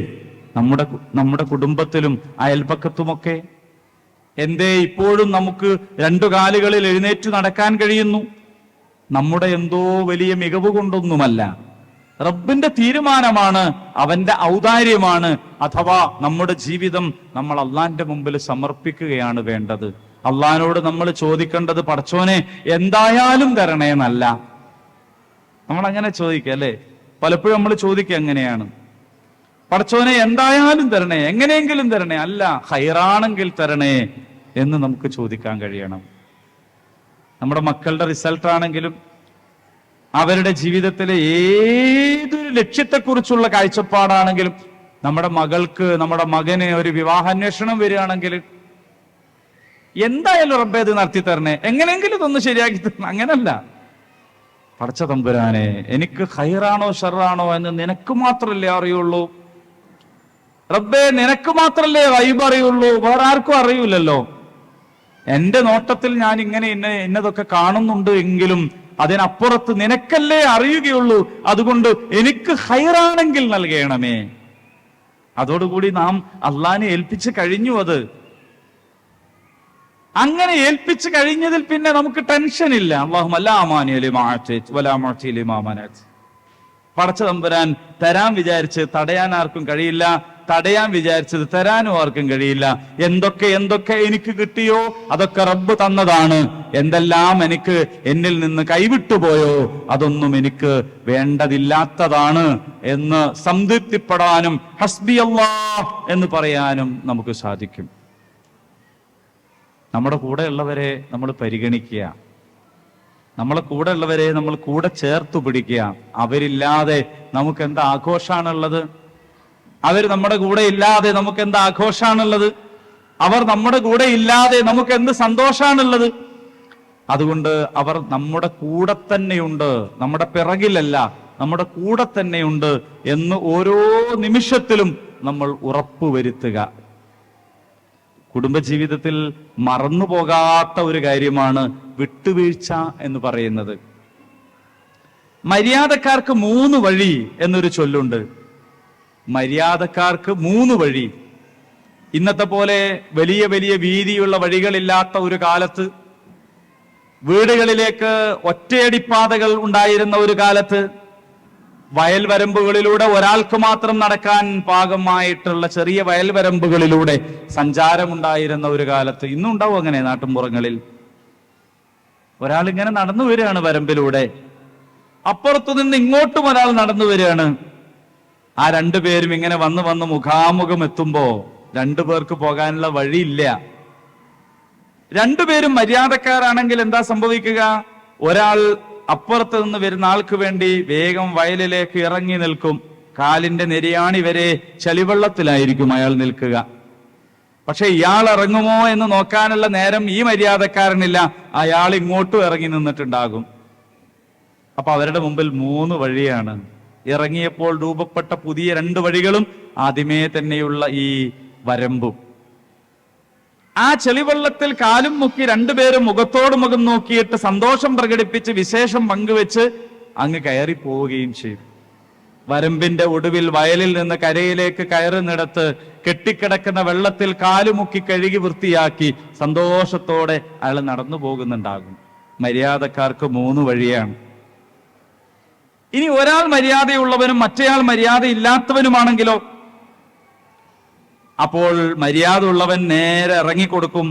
നമ്മുടെ കുടുംബത്തിലും അയൽപക്കത്തുമൊക്കെ. എന്തേ ഇപ്പോഴും നമുക്ക് രണ്ടു കാലുകളിൽ എഴുന്നേറ്റ് നടക്കാൻ കഴിയുന്നു? നമ്മുടെ എന്തോ വലിയ മികവ് കൊണ്ടൊന്നുമല്ല, റബ്ബിന്റെ തീരുമാനമാണ്, അവന്റെ ഔദാര്യമാണ്. അഥവാ നമ്മുടെ ജീവിതം നമ്മൾ അള്ളാന്റെ മുമ്പിൽ സമർപ്പിക്കുകയാണ് വേണ്ടത്. അള്ളാഹിനോട് നമ്മൾ ചോദിക്കേണ്ടത്, പടച്ചോനെ എന്തായാലും തരണേ എന്നല്ല. നമ്മൾ അങ്ങനെ ചോദിക്കുക, അല്ലെ? പലപ്പോഴും നമ്മൾ ചോദിക്കുക എങ്ങനെയാണ്? പടച്ചോനെ എന്തായാലും തരണേ, എങ്ങനെയെങ്കിലും തരണേ, അല്ല ഹൈറാണെങ്കിൽ തരണേ എന്ന് നമുക്ക് ചോദിക്കാൻ കഴിയണം. നമ്മുടെ മക്കളുടെ റിസൾട്ട് ആണെങ്കിലും അവരുടെ ജീവിതത്തിലെ ഏതൊരു ലക്ഷ്യത്തെക്കുറിച്ചുള്ള കാഴ്ചപ്പാടാണെങ്കിലും, നമ്മുടെ മകൾക്ക്, നമ്മുടെ മകന് ഒരു വിവാഹാന്വേഷണം വരികയാണെങ്കിൽ എന്തായാലും റബ്ബേ ഇത് നടത്തി തരണേ, എങ്ങനെയെങ്കിലും ഇതൊന്ന് ശരിയാക്കി തരണം, അങ്ങനല്ല. പടച്ച തമ്പുരാനെ, എനിക്ക് ഖൈറാണോ ഷർറാണോ എന്ന് നിനക്ക് മാത്രമല്ലേ അറിയുള്ളൂ. റബ്ബേ നിനക്ക് മാത്രമല്ലേ ഗൈബ് അറിയുള്ളൂ, വേറെ ആർക്കും അറിയില്ലല്ലോ. എന്റെ നോട്ടത്തിൽ ഞാൻ ഇങ്ങനെ ഇന്നതൊക്കെ കാണുന്നുണ്ട് എങ്കിലും അതിനപ്പുറത്ത് നിനക്കല്ലേ അറിയുകയുള്ളൂ. അതുകൊണ്ട് എനിക്ക് ഖൈറാണെങ്കിൽ നൽകണമേ. അതോടുകൂടി നാം അള്ളാഹിനെ ഏൽപ്പിച്ച് കഴിഞ്ഞു. അത് അങ്ങനെ ഏൽപ്പിച്ച് കഴിഞ്ഞതിൽ പിന്നെ നമുക്ക് ടെൻഷൻ ഇല്ല. പടച്ച തമ്പുരാൻ തരാൻ വിചാരിച്ച് തടയാൻ ആർക്കും കഴിയില്ല, തടയാൻ വിചാരിച്ചത് തരാനും ആർക്കും കഴിയില്ല. എന്തൊക്കെ എനിക്ക് കിട്ടിയോ അതൊക്കെ റബ്ബ് തന്നതാണ്. എന്തെല്ലാം എനിക്ക് എന്നിൽ നിന്ന് കൈവിട്ടുപോയോ അതൊന്നും എനിക്ക് വേണ്ടതില്ലാത്തതാണ് എന്ന് സംതൃപ്തിപ്പെടാനും ഹസ്ബി അല്ലാഹ് എന്ന് പറയാനും നമുക്ക് സാധിക്കും. നമ്മുടെ കൂടെയുള്ളവരെ നമ്മൾ പരിഗണിക്കുക, നമ്മളെ കൂടെയുള്ളവരെ നമ്മൾ കൂടെ ചേർത്തു പിടിക്കുക. അവരില്ലാതെ നമുക്ക് എന്താ ആഘോഷാണുള്ളത്? അവർ നമ്മുടെ കൂടെ ഇല്ലാതെ നമുക്ക് എന്ത് ആഘോഷാണുള്ളത്? അവർ നമ്മുടെ കൂടെ ഇല്ലാതെ നമുക്ക് എന്ത് സന്തോഷാണുള്ളത്? അതുകൊണ്ട് അവർ നമ്മുടെ കൂടെ തന്നെയുണ്ട്, നമ്മുടെ പിറകിലല്ല, നമ്മുടെ കൂടെ തന്നെയുണ്ട് എന്ന് ഓരോ നിമിഷത്തിലും നമ്മൾ ഉറപ്പുവരുത്തുക. കുടുംബജീവിതത്തിൽ മറന്നു പോകാത്ത ഒരു കാര്യമാണ് വിട്ടുവീഴ്ച എന്ന് പറയുന്നത്. മര്യാദക്കാർക്ക് 3 വഴി എന്നൊരു ചൊല്ലുണ്ട്. മര്യാദക്കാർക്ക് 3 വഴി. ഇന്നത്തെ പോലെ വലിയ വലിയ വീതിയുള്ള വഴികളില്ലാത്ത ഒരു കാലത്ത്, വീടുകളിലേക്ക് ഒറ്റയടിപ്പാതകൾ ഉണ്ടായിരുന്ന ഒരു കാലത്ത്, വയൽ വരമ്പുകളിലൂടെ ഒരാൾക്ക് മാത്രം നടക്കാൻ പാകമായിട്ടുള്ള ചെറിയ വയൽ വരമ്പുകളിലൂടെ സഞ്ചാരമുണ്ടായിരുന്ന ഒരു കാലത്ത്, ഇന്നും ഉണ്ടാവും അങ്ങനെ നാട്ടുമ്പുറങ്ങളിൽ. ഒരാൾ ഇങ്ങനെ നടന്നു വരികയാണ് വരമ്പിലൂടെ, അപ്പുറത്തു നിന്ന് ഇങ്ങോട്ടും ഒരാൾ നടന്നു വരികയാണ്. ആ രണ്ടുപേരും ഇങ്ങനെ വന്ന് മുഖാമുഖം എത്തുമ്പോ രണ്ടുപേർക്ക് പോകാനുള്ള വഴിയില്ല. രണ്ടുപേരും മര്യാദക്കാരാണെങ്കിൽ എന്താ സംഭവിക്കുക? ഒരാൾ അപ്പുറത്ത് നിന്ന് വരുന്ന ആൾക്ക് വേണ്ടി വേഗം വയലിലേക്ക് ഇറങ്ങി നിൽക്കും. കാലിന്റെ നെരിയാണി വരെ ചളിവെള്ളത്തിലായിരിക്കും അയാൾ നിൽക്കുക. പക്ഷെ ഇയാൾ ഇറങ്ങുമോ എന്ന് നോക്കാനുള്ള നേരം ഈ മര്യാദക്കാരനില്ല. അയാൾ ഇങ്ങോട്ടും ഇറങ്ങി നിന്നിട്ടുണ്ടാകും. അപ്പൊ അവരുടെ മുമ്പിൽ 3 വഴിയാണ്. ഇറങ്ങിയപ്പോൾ രൂപപ്പെട്ട പുതിയ 2 വഴികളും ആദ്യമേ തന്നെയുള്ള ഈ വരമ്പും. ആ ചെളിവെള്ളത്തിൽ കാലും മുക്കി 2 പേരും മുഖത്തോട് മുഖം നോക്കിയിട്ട് സന്തോഷം പ്രകടിപ്പിച്ച് വിശേഷം പങ്കുവെച്ച് അങ്ങ് കയറി പോവുകയും ചെയ്യും. വരമ്പിന്റെ ഒടുവിൽ വയലിൽ നിന്ന് കരയിലേക്ക് കയറുന്നിടത്ത് കെട്ടിക്കിടക്കുന്ന വെള്ളത്തിൽ കാലുമുക്കി കഴുകി വൃത്തിയാക്കി സന്തോഷത്തോടെ അയാൾ നടന്നു പോകുന്നുണ്ടാകും. മര്യാദക്കാർക്ക് 3 വഴിയാണ്. ഇനി ഒരാൾ മര്യാദയുള്ളവനും മറ്റേയാൾ മര്യാദ ഇല്ലാത്തവനുമാണെങ്കിലോ? അപ്പോൾ മര്യാദ ഉള്ളവൻ നേരെ ഇറങ്ങിക്കൊടുക്കും.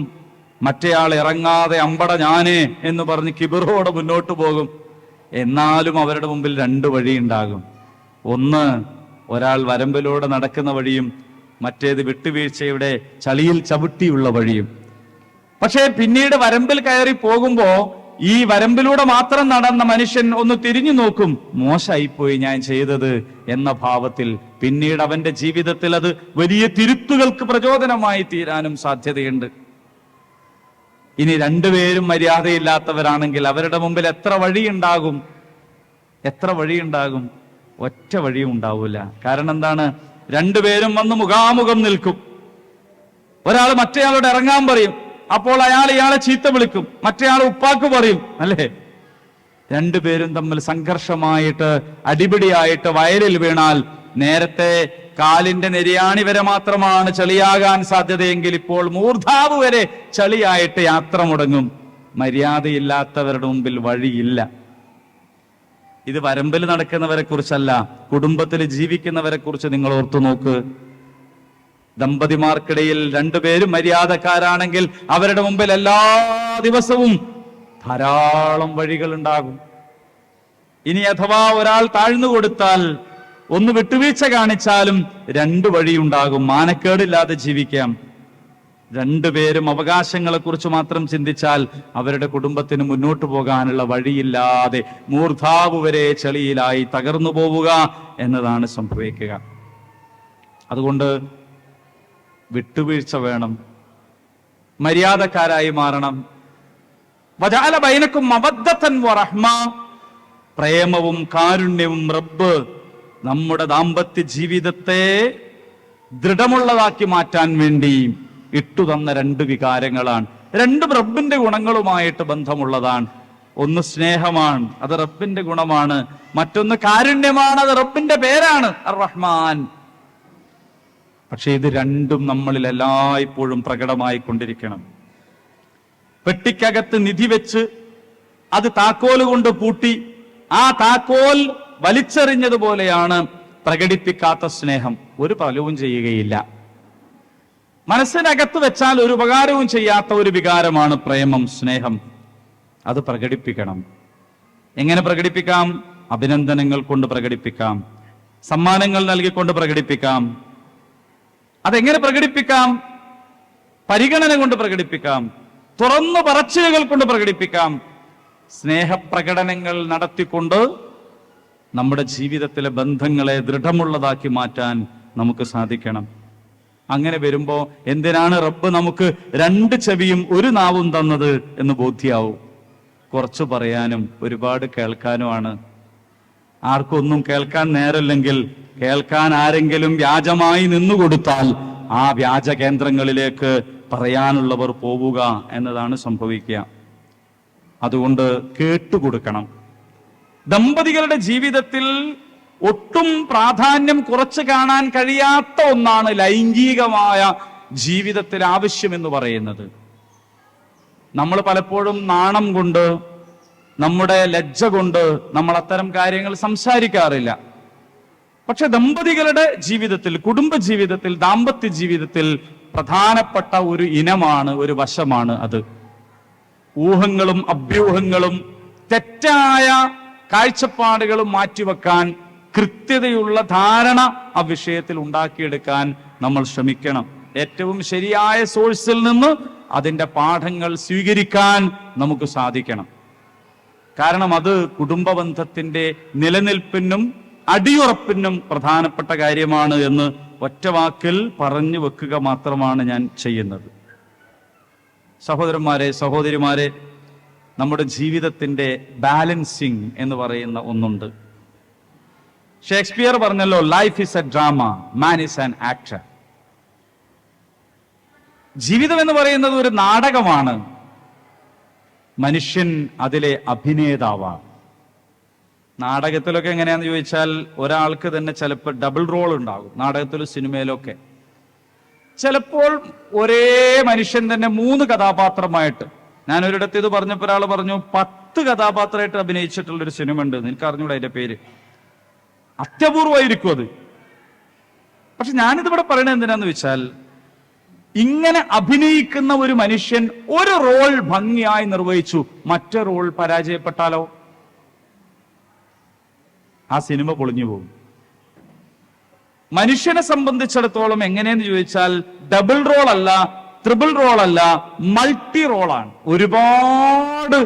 മറ്റേയാൾ ഇറങ്ങാതെ അമ്പട ഞാനേ എന്ന് പറഞ്ഞ് കിബിറോടെ മുന്നോട്ട് പോകും. എന്നാലും അവരുടെ മുമ്പിൽ 2 വഴിയുണ്ടാകും. ഒന്ന്, ഒരാൾ വരമ്പിലൂടെ നടക്കുന്ന വഴിയും മറ്റേത് വിട്ടുവീഴ്ചയുടെ ചളിയിൽ ചവിട്ടിയുള്ള വഴിയും. പക്ഷേ പിന്നീട് വരമ്പിൽ കയറി പോകുമ്പോ ഈ വരമ്പിലൂടെ മാത്രം നടന്ന മനുഷ്യൻ ഒന്ന് തിരിഞ്ഞു നോക്കും. മോശമായിപ്പോയി ഞാൻ ചെയ്തത് എന്ന ഭാവത്തിൽ. പിന്നീട് അവന്റെ ജീവിതത്തിൽ അത് വലിയ തിരുത്തുകൾക്ക് പ്രചോദനമായി തീരാനും സാധ്യതയുണ്ട്. ഇനി 2 പേരും മര്യാദയില്ലാത്തവരാണെങ്കിൽ അവരുടെ മുമ്പിൽ എത്ര വഴിയുണ്ടാകും? എത്ര വഴിയുണ്ടാകും? ഒറ്റ വഴിയും ഉണ്ടാവില്ല. കാരണം എന്താണ്? 2 പേരും വന്ന് മുഖാമുഖം നിൽക്കും. ഒരാൾ മറ്റേയാളോട് ഇറങ്ങാൻ പറയും. അപ്പോൾ അയാൾ ഇയാളെ ചീത്ത വിളിക്കും. മറ്റേയാൾ ഉപ്പാക്ക് പറയും. അല്ലേ? 2 പേരും തമ്മിൽ സംഘർഷമായിട്ട് അടിപിടിയായിട്ട് വയലിൽ വീണാൽ നേരത്തെ കാലിന്റെ നെരിയാണി വരെ മാത്രമാണ് ചളിയാകാൻ സാധ്യതയെങ്കിൽ ഇപ്പോൾ മൂർധാവ് വരെ ചളിയായിട്ട് യാത്ര മുടങ്ങും. മര്യാദയില്ലാത്തവരുടെ മുമ്പിൽ വഴിയില്ല. ഇത് വരമ്പിൽ നടക്കുന്നവരെ കുറിച്ചല്ല, കുടുംബത്തിൽ ജീവിക്കുന്നവരെ കുറിച്ച് നിങ്ങൾ ഓർത്തു നോക്ക്. ദമ്പതിമാർക്കിടയിൽ 2 പേരും മര്യാദക്കാരാണെങ്കിൽ അവരുടെ മുമ്പിൽ എല്ലാ ദിവസവും ധാരാളം വഴികൾ ഉണ്ടാകും. ഇനി അഥവാ ഒരാൾ താഴ്ന്നു കൊടുത്താൽ, ഒന്ന് വിട്ടുവീഴ്ച കാണിച്ചാലും 2 വഴിയുണ്ടാകും. മാനക്കേടില്ലാതെ ജീവിക്കാം. 2 പേരും അവകാശങ്ങളെ കുറിച്ച് മാത്രം ചിന്തിച്ചാൽ അവരുടെ കുടുംബത്തിന് മുന്നോട്ട് പോകാനുള്ള വഴിയില്ലാതെ മൂർധാവ് വരെ ചെളിയിലായി തകർന്നു പോവുക എന്നതാണ് സംഭവിക്കുക. അതുകൊണ്ട് വിട്ടുവീഴ്ച വേണം, മര്യാദക്കാരായി മാറണം. വജഅല ബൈനക്കും മവദ്ദതൻ വറഹ്മ, പ്രേമവും കാരുണ്യവും റബ്ബ് നമ്മുടെ ദാമ്പത്യ ജീവിതത്തെ ദൃഢമുള്ളതാക്കി മാറ്റാൻ വേണ്ടി ഇട്ടുതന്ന 2 വികാരങ്ങളാണ്. 2 റബ്ബിന്റെ ഗുണങ്ങളുമായിട്ട് ബന്ധമുള്ളതാണ്. ഒന്ന് സ്നേഹമാണ്, അത് റബ്ബിന്റെ ഗുണമാണ്. മറ്റൊന്ന് കാരുണ്യമാണ്, അത് റബ്ബിന്റെ പേരാണ്, അർ-റഹ്മാൻ. പക്ഷെ ഇത് 2ഉം നമ്മളിൽ എല്ലായ്പ്പോഴും പ്രകടമായി കൊണ്ടിരിക്കണം. പെട്ടിക്കകത്ത് നിധി വെച്ച് അത് താക്കോല് കൊണ്ട് പൂട്ടി ആ താക്കോൽ വലിച്ചെറിഞ്ഞതുപോലെയാണ് പ്രകടിപ്പിക്കാത്ത സ്നേഹം. ഒരു ഫലവും ചെയ്യുകയില്ല. മനസ്സിനകത്ത് വെച്ചാൽ ഒരു ഉപകാരവും ചെയ്യാത്ത ഒരു വികാരമാണ് പ്രേമം, സ്നേഹം. അത് പ്രകടിപ്പിക്കണം. എങ്ങനെ പ്രകടിപ്പിക്കാം? അഭിനന്ദനങ്ങൾ കൊണ്ട് പ്രകടിപ്പിക്കാം, സമ്മാനങ്ങൾ നൽകിക്കൊണ്ട് പ്രകടിപ്പിക്കാം. അതെങ്ങനെ പ്രകടിപ്പിക്കാം? പരിഗണന കൊണ്ട് പ്രകടിപ്പിക്കാം, തുറന്നു പറച്ചിലുകൾ കൊണ്ട് പ്രകടിപ്പിക്കാം. സ്നേഹപ്രകടനങ്ങൾ നടത്തിക്കൊണ്ട് നമ്മുടെ ജീവിതത്തിലെ ബന്ധങ്ങളെ ദൃഢമുള്ളതാക്കി മാറ്റാൻ നമുക്ക് സാധിക്കണം. അങ്ങനെ വരുമ്പോ എന്തിനാണ് റബ്ബ് നമുക്ക് 2 ചെവിയും 1 നാവും തന്നത് എന്ന് ബോധ്യാവും. കുറച്ചു പറയാനും ഒരുപാട് കേൾക്കാനുമാണ്. ആർക്കൊന്നും കേൾക്കാൻ നേരല്ലെങ്കിൽ കേൾക്കാൻ ആരെങ്കിലും വ്യാജമായി നിന്നുകൊടുത്താൽ ആ വ്യാജ കേന്ദ്രങ്ങളിലേക്ക് പറയാനുള്ളവർ പോവുക എന്നതാണ് സംഭവിക്കുക. അതുകൊണ്ട് കേട്ടുകൊടുക്കണം. ദമ്പതികളുടെ ജീവിതത്തിൽ ഒട്ടും പ്രാധാന്യം കുറച്ച് കാണാൻ കഴിയാത്ത ഒന്നാണ് ലൈംഗികമായ ജീവിതത്തിൽ ആവശ്യമെന്ന് പറയുന്നത്. നമ്മൾ പലപ്പോഴും നാണം കൊണ്ട്, നമ്മുടെ ലജ്ജ കൊണ്ട് നമ്മൾ അത്തരം കാര്യങ്ങൾ സംസാരിക്കാറില്ല. പക്ഷെ ദമ്പതികളുടെ ജീവിതത്തിൽ, കുടുംബ ജീവിതത്തിൽ, ദാമ്പത്യ ജീവിതത്തിൽ പ്രധാനപ്പെട്ട ഒരു ഇനമാണ്, ഒരു വശമാണ് അത്. ഊഹങ്ങളും അഭ്യൂഹങ്ങളും തെറ്റായ കാഴ്ചപ്പാടുകളും മാറ്റിവെക്കാൻ, കൃത്യതയുള്ള ധാരണ ആ വിഷയത്തിൽ ഉണ്ടാക്കിയെടുക്കാൻ നമ്മൾ ശ്രമിക്കണം. ഏറ്റവും ശരിയായ സോഴ്സിൽ നിന്ന് അതിന്റെ പാഠങ്ങൾ സ്വീകരിക്കാൻ നമുക്ക് സാധിക്കണം. കാരണം അത് കുടുംബ ബന്ധത്തിന്റെ നിലനിൽപ്പിനും അടിയുറപ്പിനും പ്രധാനപ്പെട്ട കാര്യമാണ് എന്ന് ഒറ്റ വാക്കിൽ പറഞ്ഞു വെക്കുക മാത്രമാണ് ഞാൻ ചെയ്യുന്നത്. സഹോദരന്മാരെ, സഹോദരിമാരെ, നമ്മുടെ ജീവിതത്തിന്റെ ബാലൻസിങ് എന്ന് പറയുന്ന ഒന്നുണ്ട്. ഷേക്സ്പിയർ പറഞ്ഞല്ലോ, life is A drama, man is an actor. ജീവിതം എന്ന് പറയുന്നത് ഒരു നാടകമാണ്, മനുഷ്യൻ അതിലെ അഭിനേതാവാണ്. നാടകത്തിലൊക്കെ എങ്ങനെയാന്ന് ചോദിച്ചാൽ ഒരാൾക്ക് തന്നെ ചിലപ്പോൾ ഡബിൾ റോൾ ഉണ്ടാകും. നാടകത്തിലും സിനിമയിലൊക്കെ ചിലപ്പോൾ ഒരേ മനുഷ്യൻ തന്നെ 3 കഥാപാത്രമായിട്ട്. ഞാൻ ഒരിടത്ത് ഇത് പറഞ്ഞപ്പോൾ ഒരാൾ പറഞ്ഞു 10 കഥാപാത്രമായിട്ട് അഭിനയിച്ചിട്ടുള്ളൊരു സിനിമ ഉണ്ട്, എനിക്ക് അറിഞ്ഞൂടെ അതിന്റെ പേര്. അത്യപൂർവമായിരിക്കും അത്. പക്ഷെ ഞാനിതിവിടെ പറയണത് എന്തിനാന്ന് വെച്ചാൽ, ഇങ്ങനെ അഭിനയിക്കുന്ന ഒരു മനുഷ്യൻ ഒരു റോൾ ഭംഗിയായി നിർവഹിച്ചു, മറ്റൊരു റോൾ പരാജയപ്പെട്ടാലോ ആ സിനിമ പൊളിഞ്ഞു പോകും. മനുഷ്യനെ സംബന്ധിച്ചിടത്തോളം എങ്ങനെയെന്ന് ചോദിച്ചാൽ, ഡബിൾ റോൾ അല്ല, ട്രിപ്പിൾ റോൾ അല്ല, മൾട്ടി റോളാണ്. ഒരുപാട്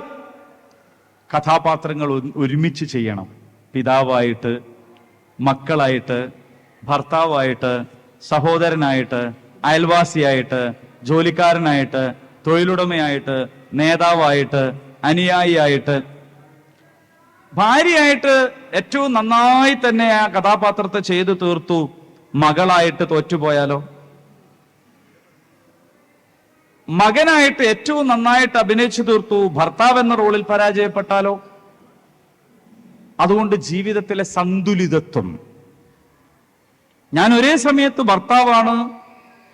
കഥാപാത്രങ്ങൾ ഒരുമിച്ച് ചെയ്യണം. പിതാവായിട്ട്, മക്കളായിട്ട്, ഭർത്താവായിട്ട്, സഹോദരനായിട്ട്, അയൽവാസിയായിട്ട്, ജോലിക്കാരനായിട്ട്, തൊഴിലുടമയായിട്ട്, നേതാവായിട്ട്, അനുയായിയായിട്ട്, ഭാര്യയായിട്ട് ഏറ്റവും നന്നായി തന്നെ ആ കഥാപാത്രത്തെ ചെയ്തു തീർത്തു, മകളായിട്ട് തോറ്റുപോയാലോ? മകനായിട്ട് ഏറ്റവും നന്നായിട്ട് അഭിനയിച്ചു തീർത്തു, ഭർത്താവ് എന്ന റോളിൽ പരാജയപ്പെട്ടാലോ? അതുകൊണ്ട് ജീവിതത്തിലെ സന്തുലിതത്വം. ഞാൻ ഒരേ സമയത്ത് ഭർത്താവാണ്,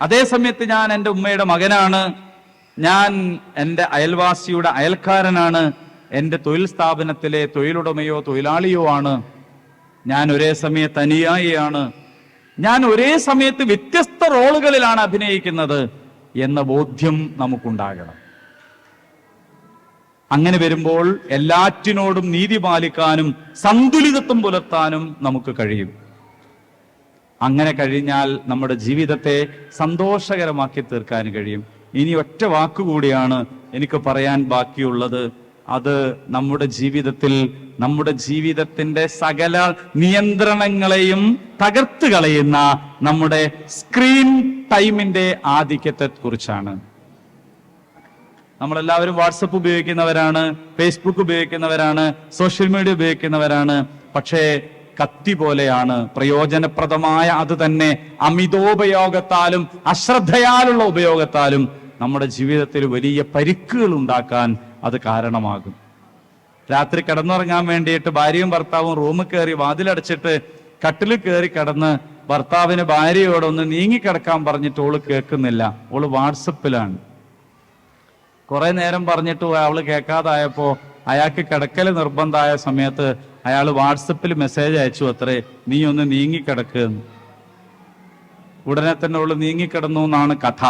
അതേ സമയത്ത് ഞാൻ എൻ്റെ ഉമ്മയുടെ മകനാണ്, ഞാൻ എൻ്റെ അയൽവാസിയുടെ അയൽക്കാരനാണ്, എൻ്റെ തൊഴിൽ സ്ഥാപനത്തിലെ തൊഴിലുടമയോ തൊഴിലാളിയോ ആണ്, ഞാൻ ഒരേ സമയത്ത് അനുയായിയാണ്, ഞാൻ ഒരേ സമയത്ത് വ്യത്യസ്ത റോളുകളിലാണ് അഭിനയിക്കുന്നത് എന്ന ബോധ്യം നമുക്കുണ്ടാകണം. അങ്ങനെ വരുമ്പോൾ എല്ലാറ്റിനോടും നീതി പാലിക്കാനും സന്തുലിതത്വം പുലർത്താനും നമുക്ക് കഴിയും. അങ്ങനെ കഴിഞ്ഞാൽ നമ്മുടെ ജീവിതത്തെ സന്തോഷകരമാക്കി തീർക്കാൻ കഴിയും. ഇനി ഒറ്റ വാക്കുകൂടിയാണ് എനിക്ക് പറയാൻ ബാക്കിയുള്ളത്. അത് നമ്മുടെ ജീവിതത്തിൽ, നമ്മുടെ ജീവിതത്തിന്റെ സകല നിയന്ത്രണങ്ങളെയും തകർത്ത് കളയുന്ന നമ്മുടെ സ്ക്രീൻ ടൈമിന്റെ ആധിക്യത്തെ കുറിച്ചാണ്. നമ്മളെല്ലാവരും വാട്സപ്പ് ഉപയോഗിക്കുന്നവരാണ്, ഫേസ്ബുക്ക് ഉപയോഗിക്കുന്നവരാണ്, സോഷ്യൽ മീഡിയ ഉപയോഗിക്കുന്നവരാണ്. പക്ഷേ കത്തി പോലെയാണ്, പ്രയോജനപ്രദമായ അത് തന്നെ അമിതോപയോഗത്താലും അശ്രദ്ധയാലുള്ള ഉപയോഗത്താലും നമ്മുടെ ജീവിതത്തിൽ വലിയ പരിക്കുകൾ ഉണ്ടാക്കാൻ അത് കാരണമാകും. രാത്രി കിടന്നുറങ്ങാൻ വേണ്ടിയിട്ട് ഭാര്യയും ഭർത്താവും റൂമിൽ കയറി വാതിലടച്ചിട്ട് കട്ടിലിൽ കയറി കിടന്ന് ഭർത്താവിന് ഭാര്യയോടൊന്ന് നീങ്ങിക്കിടക്കാൻ പറഞ്ഞിട്ട് ഓള് കേൾക്കുന്നില്ല, ഓള് വാട്സപ്പിലാണ്. കുറെ നേരം പറഞ്ഞിട്ട് അവള് കേൾക്കാതായപ്പോ അയാൾക്ക് കിടക്കൽ നിർബന്ധമായ സമയത്ത് അയാൾ വാട്സപ്പിൽ മെസ്സേജ് അയച്ചു, അത്രേ, നീ ഒന്ന് നീങ്ങിക്കിടക്ക്. ഉടനെ തന്നെ ഓള് നീങ്ങിക്കിടന്നു എന്നാണ് കഥ.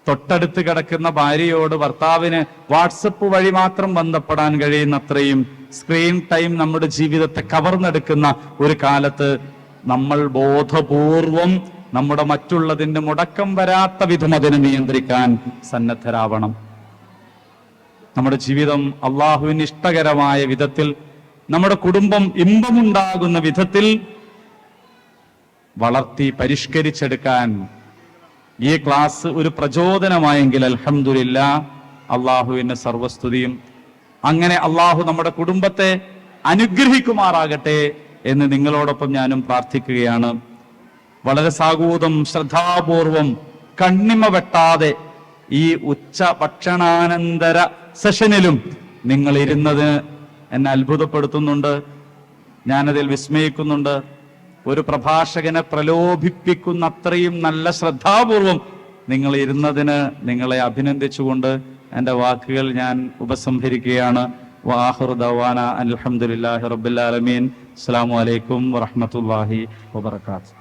തൊട്ടടുത്ത് കിടക്കുന്ന ഭാര്യയോട് ഭർത്താവിന് വാട്സപ്പ് വഴി മാത്രം ബന്ധപ്പെടാൻ കഴിയുന്നത്രയും സ്ക്രീൻ ടൈം നമ്മുടെ ജീവിതത്തെ കവർന്നെടുക്കുന്ന ഒരു കാലത്ത് നമ്മൾ ബോധപൂർവം നമ്മുടെ മറ്റുള്ളതിന്റെ മുടക്കം വരാത്ത വിധം അതിനെ നിയന്ത്രിക്കാൻ സന്നദ്ധരാവണം. നമ്മുടെ ജീവിതം അള്ളാഹുവിന് ഇഷ്ടകരമായ വിധത്തിൽ, നമ്മുടെ കുടുംബം ഇമ്പമുണ്ടാകുന്ന വിധത്തിൽ വളർത്തി പരിഷ്കരിച്ചെടുക്കാൻ ഈ ക്ലാസ് ഒരു പ്രചോദനമായെങ്കിൽ അൽഹംദുലില്ലാഹ്, അള്ളാഹുവിന്റെ സർവസ്തുതിയും. അങ്ങനെ അള്ളാഹു നമ്മുടെ കുടുംബത്തെ അനുഗ്രഹിക്കുമാറാകട്ടെ എന്ന് നിങ്ങളോടൊപ്പം ഞാനും പ്രാർത്ഥിക്കുകയാണ്. വളരെ സാഗൂതം ശ്രദ്ധാപൂർവം കണ്ണിമ വെട്ടാതെ ഈ ഉച്ച ഭക്ഷണാനന്തര സെഷനിലും നിങ്ങൾ ഇരുന്നത് എന്നെ അത്ഭുതപ്പെടുത്തുന്നുണ്ട്, ഞാനതിൽ വിസ്മയിക്കുന്നുണ്ട്. ഒരു പ്രഭാഷകനെ പ്രലോഭിപ്പിക്കുന്ന അത്രയും നല്ല ശ്രദ്ധാപൂർവം നിങ്ങൾ ഇരുന്നതിന് നിങ്ങളെ അഭിനന്ദിച്ചുകൊണ്ട് എൻ്റെ വാക്കുകൾ ഞാൻ ഉപസംഹരിക്കുകയാണ്. വആഖിറു ദഅവാന അൽഹംദുലില്ലാഹി റബ്ബിൽ ആലമീൻ. അസ്സലാമു അലൈക്കും വറഹ്മത്തുള്ളാഹി വബറകാതുഹു.